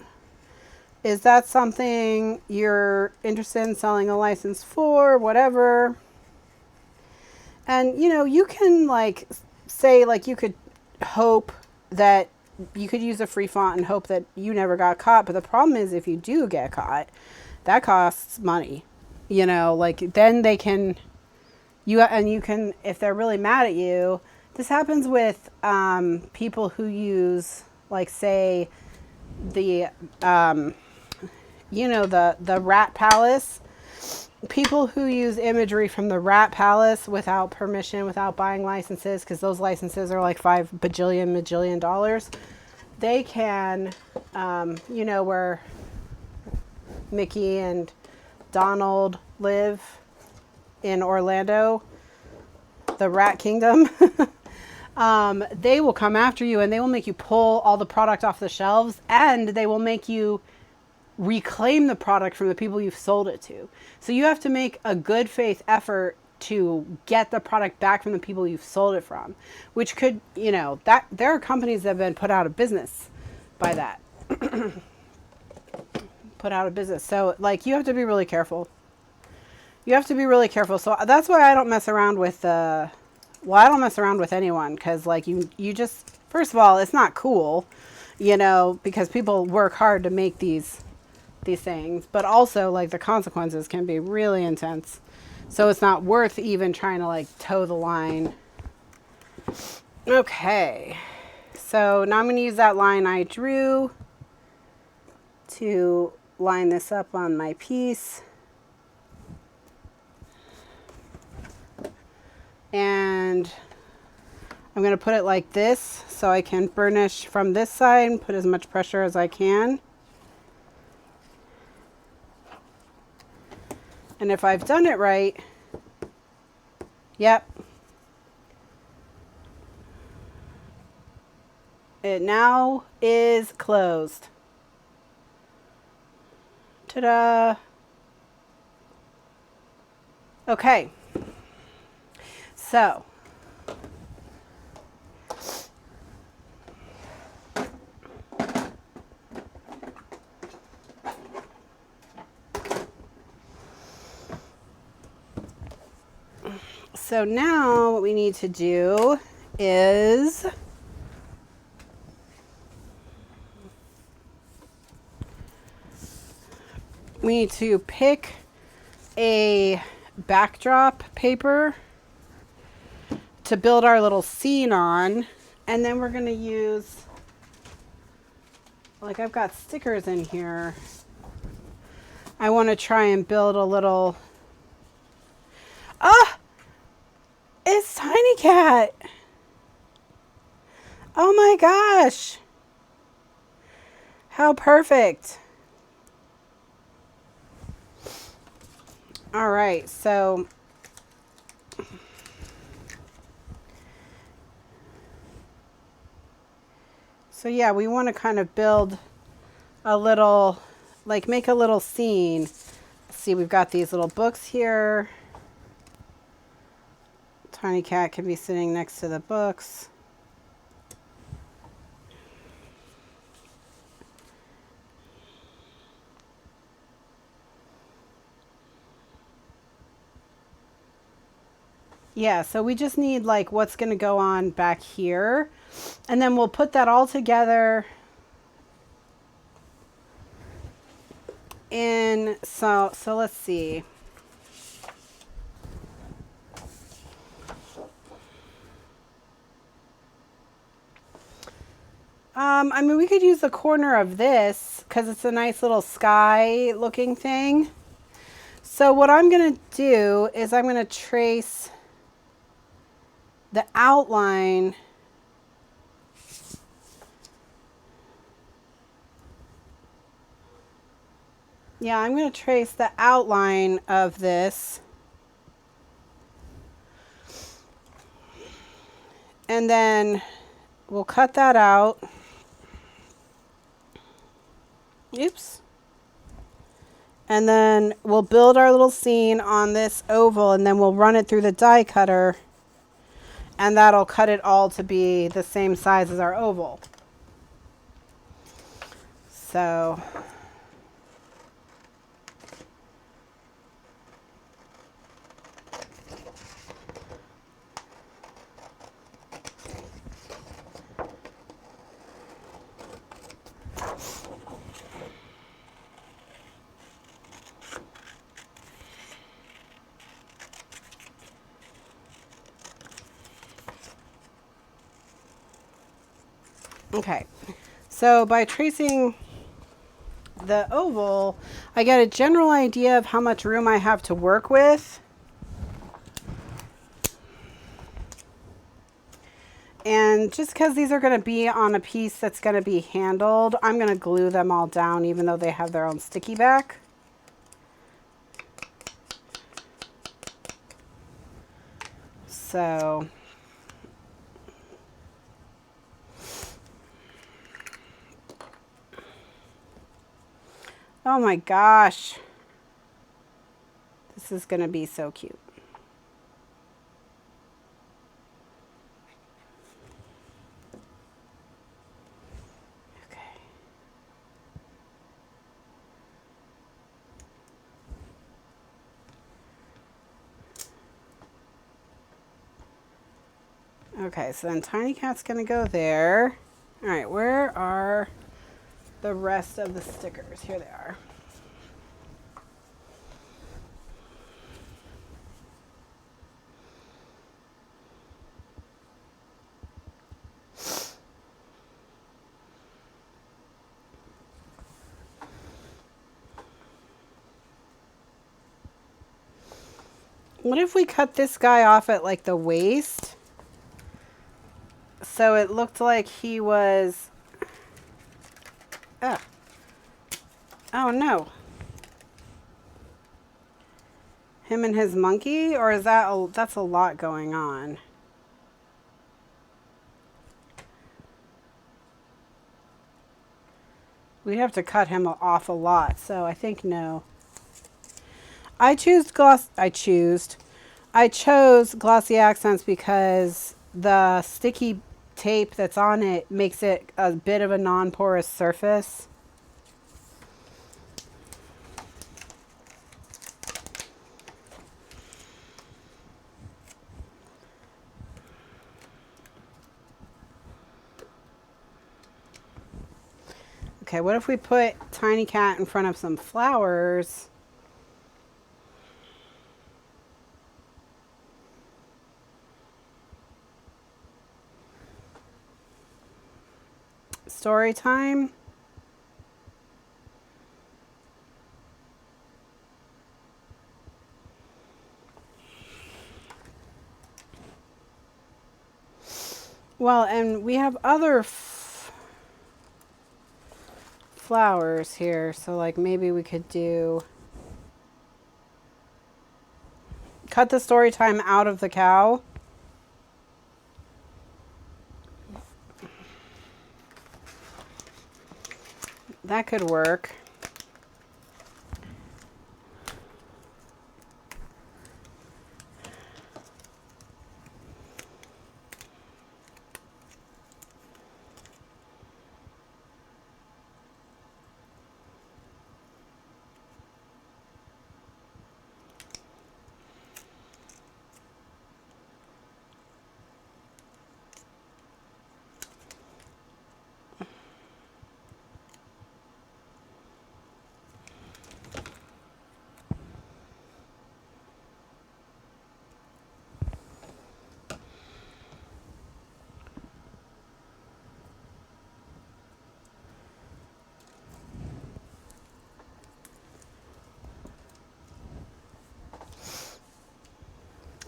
Is that something you're interested in selling a license for, whatever? And you know, you can like say like you could hope that you could use a free font and hope that you never got caught. But the problem is if you do get caught, that costs money, you know, like then they can, you can, if they're really mad at you, this happens with people who use like say the, you know, the Rat Palace, people who use imagery from the Rat Palace without permission, without buying licenses, because those licenses are like $5 bajillion. They can, you know, where Mickey and Donald live in Orlando, the Rat Kingdom. They will come after you and they will make you pull all the product off the shelves, and they will make you reclaim the product from the people you've sold it to. So you have to make a good faith effort to get the product back from the people you've sold it from, which could, you know, that there are companies that have been put out of business by that. Put out of business. So like you have to be really careful. You have to be really careful. So that's why I don't mess around with I don't mess around with anyone, because like you just, first of all, it's not cool, you know, because people work hard to make these things, but also like the consequences can be really intense. So it's not worth even trying to like toe the line. Okay. So now I'm going to use that line I drew to line this up on my piece. And I'm going to put it like this so I can burnish from this side and put as much pressure as I can. And if I've done it right, yep, it now is closed. Ta-da! Okay, so now what we need to do is we need to pick a backdrop paper to build our little scene on, and then we're going to use, like I've got stickers in here. I want to try and build a little, it's Tiny Cat. Oh my gosh. How perfect. All right, so yeah, we want to kind of build a little, like make a little scene. See, we've got these little books here. Tiny Cat can be sitting next to the books. Yeah, so we just need like what's going to go on back here, and then we'll put that all together in, so let's see. I mean, we could use the corner of this because it's a nice little sky looking thing. So what I'm going to do is I'm going to trace the outline . Yeah, I'm going to trace the outline of this. And then we'll cut that out. Oops. And then we'll build our little scene on this oval, and then we'll run it through the die cutter, and that'll cut it all to be the same size as our oval. So okay, so by tracing the oval, I get a general idea of how much room I have to work with. And just because these are going to be on a piece that's going to be handled, I'm going to glue them all down even though they have their own sticky back. So Oh my gosh. This is going to be so cute. Okay, so then Tiny Cat's gonna go there. All right, where are the rest of the stickers? Here they are. What if we cut this guy off at like the waist? So it looked like he was... Oh. Oh no. Him and his monkey? Or is that that's a lot going on? We'd have to cut him off a lot, so I think no. I chose glossy accents because the sticky tape that's on it makes it a bit of a non-porous surface. Okay, what if we put Tiny Cat in front of some flowers? Story time. Well, and we have other flowers here, so like maybe we could do... Cut the story time out of the cow. That could work.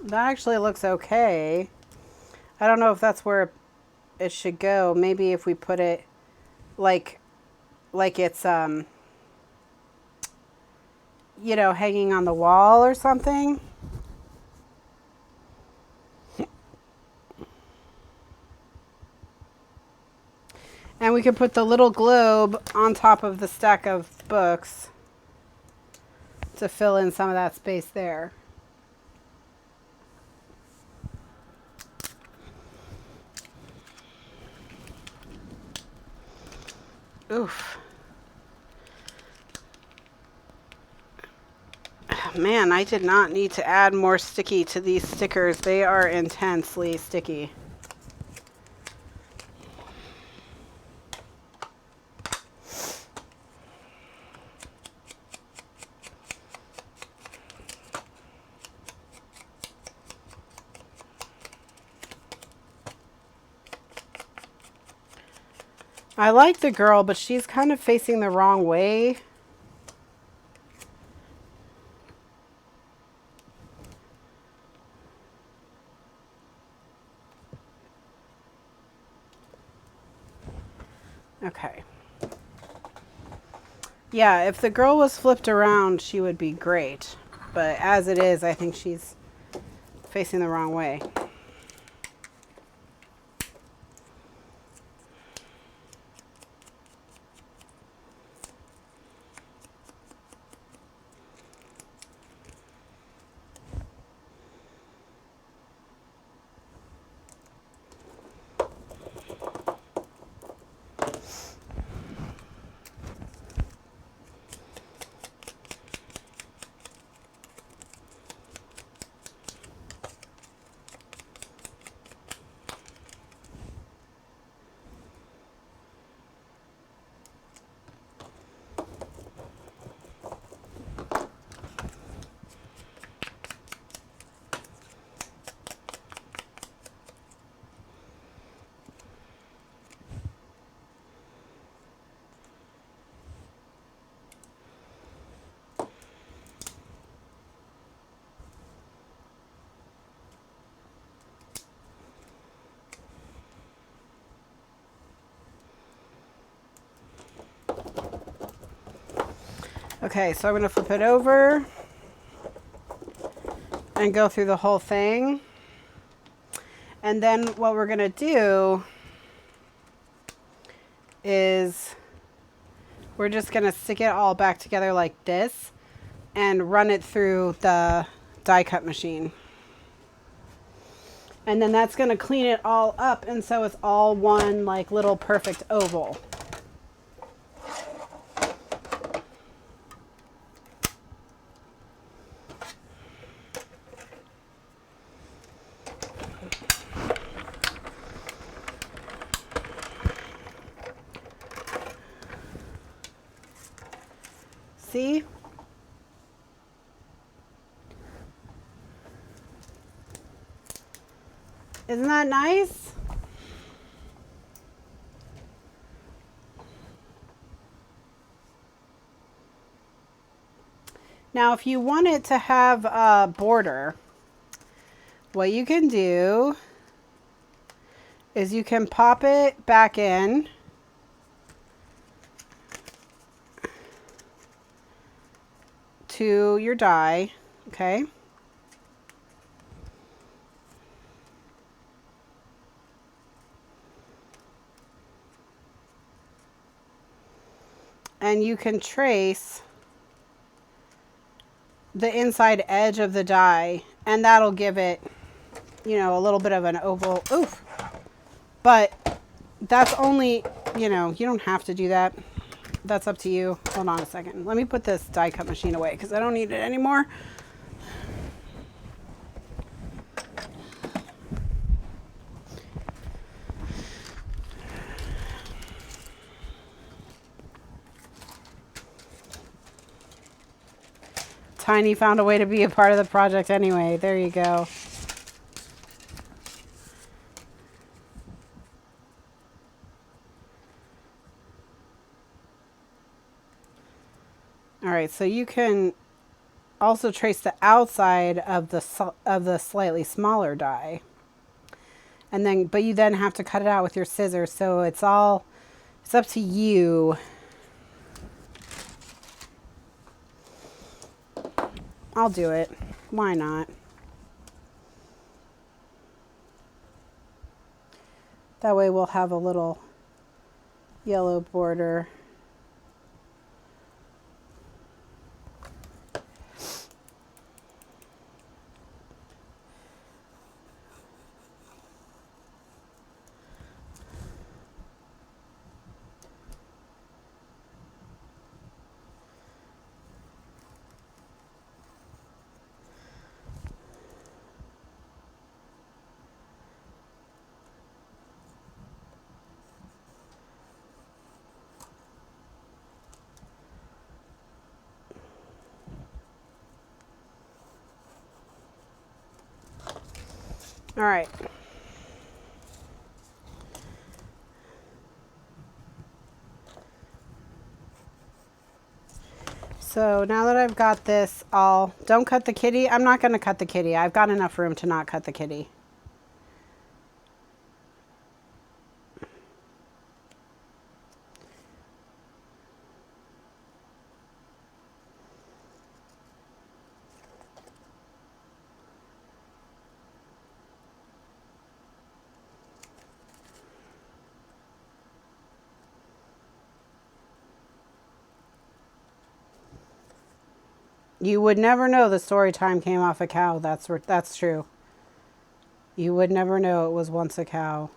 That actually looks okay. I don't know if that's where it should go. Maybe if we put it like it's you know, hanging on the wall or something. And we could put the little globe on top of the stack of books to fill in some of that space there. Oof. Man, I did not need to add more sticky to these stickers. They are intensely sticky. I like the girl, but she's kind of facing the wrong way. Okay. Yeah, if the girl was flipped around, she would be great. But as it is, I think she's facing the wrong way. Okay, so I'm going to flip it over and go through the whole thing. And then what we're going to do is we're just going to stick it all back together like this and run it through the die cut machine. And then that's going to clean it all up, and so it's all one like little perfect oval. See? Isn't that nice? Now, if you want it to have a border, what you can do is you can pop it back in to your die, okay? And you can trace the inside edge of the die, and that'll give it, you know, a little bit of an oval. Oof. But that's only, you know, you don't have to do that. That's up to you. Hold on a second. Let me put this die cut machine away because I don't need it anymore. Tiny found a way to be a part of the project anyway. There you go. All right, so you can also trace the outside of the slightly smaller die. And then, but you then have to cut it out with your scissors. So it's up to you. I'll do it. Why not? That way we'll have a little yellow border. All right. So now that I've got this all, don't cut the kitty. I'm not going to cut the kitty. I've got enough room to not cut the kitty. You would never know the story time came off a cow. That's true. You would never know it was once a cow.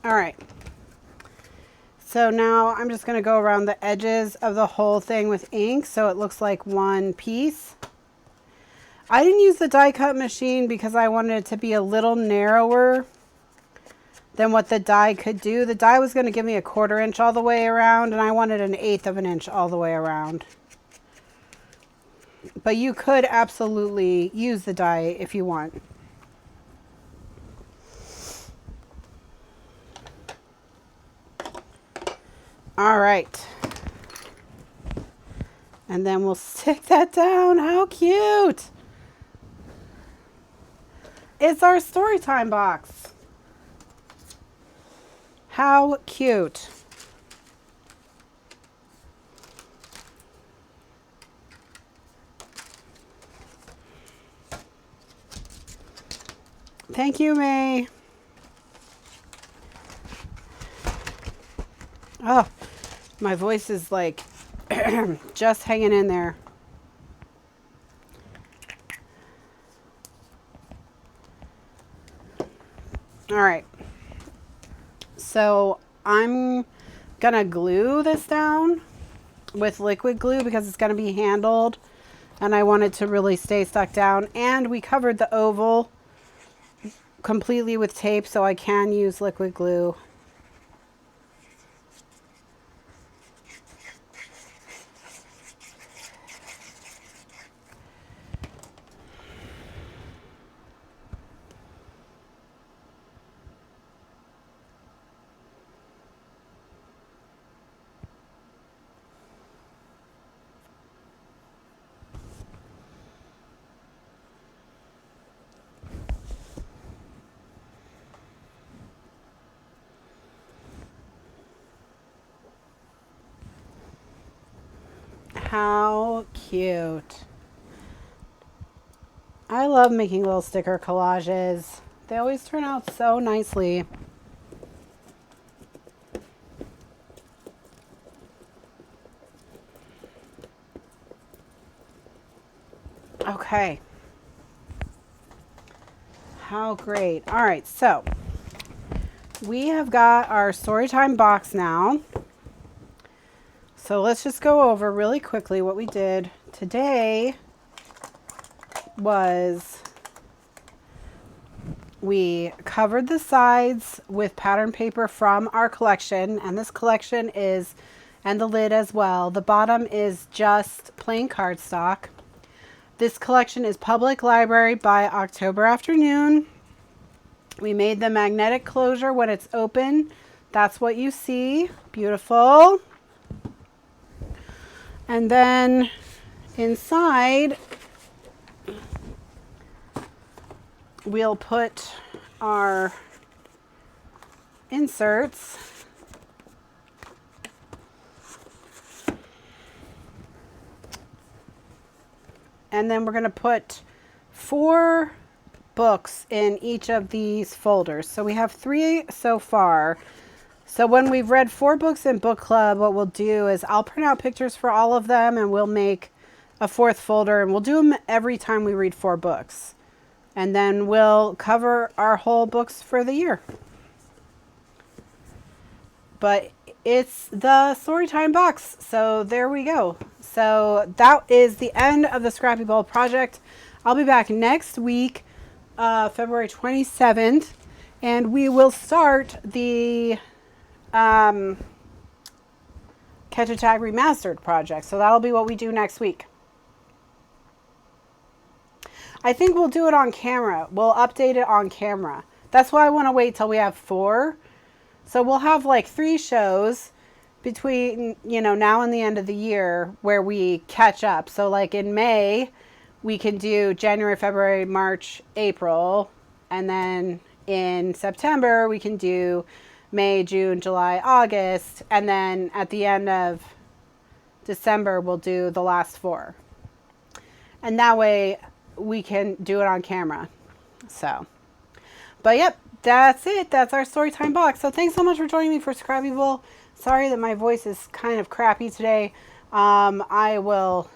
All right. So now I'm just going to go around the edges of the whole thing with ink so it looks like one piece. I didn't use the die cut machine because I wanted it to be a little narrower than what the die could do. The die was going to give me a 1/4 inch all the way around, and I wanted an 1/8 of an inch all the way around. But you could absolutely use the die if you want. All right. And then we'll stick that down. How cute. It's our story time box. How cute. Thank you, May. Oh, my voice is like just hanging in there. All right. So I'm gonna glue this down with liquid glue because it's gonna be handled and I want it to really stay stuck down. And we covered the oval completely with tape, so I can use liquid glue. How cute. I love making little sticker collages. They always turn out so nicely. Okay. How great. All right, so we have got our storytime box now. So let's just go over really quickly what we did today. Was we covered the sides with pattern paper from our collection, and this collection is, and the lid as well. The bottom is just plain cardstock. This collection is Public Library by October Afternoon. We made the magnetic closure when it's open. That's what you see. Beautiful. And then inside, we'll put our inserts. And then we're going to put 4 books in each of these folders. So we have 3 so far. So when we've read 4 books in book club, what we'll do is I'll print out pictures for all of them and we'll make a 4th folder, and we'll do them every time we read 4 books. And then we'll cover our whole books for the year. But it's the Storytime box. So there we go. So that is the end of the Scrappy Bowl project. I'll be back next week, February 27th. And we will start the Catch a Tag Remastered project. So that'll be what we do next week. I think we'll do it on camera. We'll update it on camera. That's why I want to wait till we have 4. So we'll have like 3 shows between, now and the end of the year where we catch up. So like in May, we can do January, February, March, April. And then in September, we can do May, June, July, August. And then at the end of December, we'll do the last 4. And that way we can do it on camera. So, but yep, that's it. That's our Storytime box. So thanks so much for joining me for Scrappy Bowl. Sorry that my voice is kind of crappy today. I will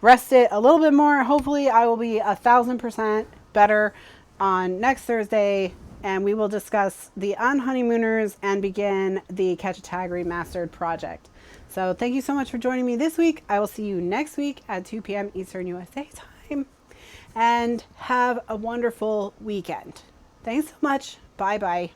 rest it a little bit more. Hopefully I will be 1,000% better on next Thursday, and we will discuss the Unhoneymooners and begin the Catch a Tag Remastered project. So thank you so much for joining me this week. I will see you next week at 2 p.m. Eastern USA time. And have a wonderful weekend. Thanks so much. Bye-bye.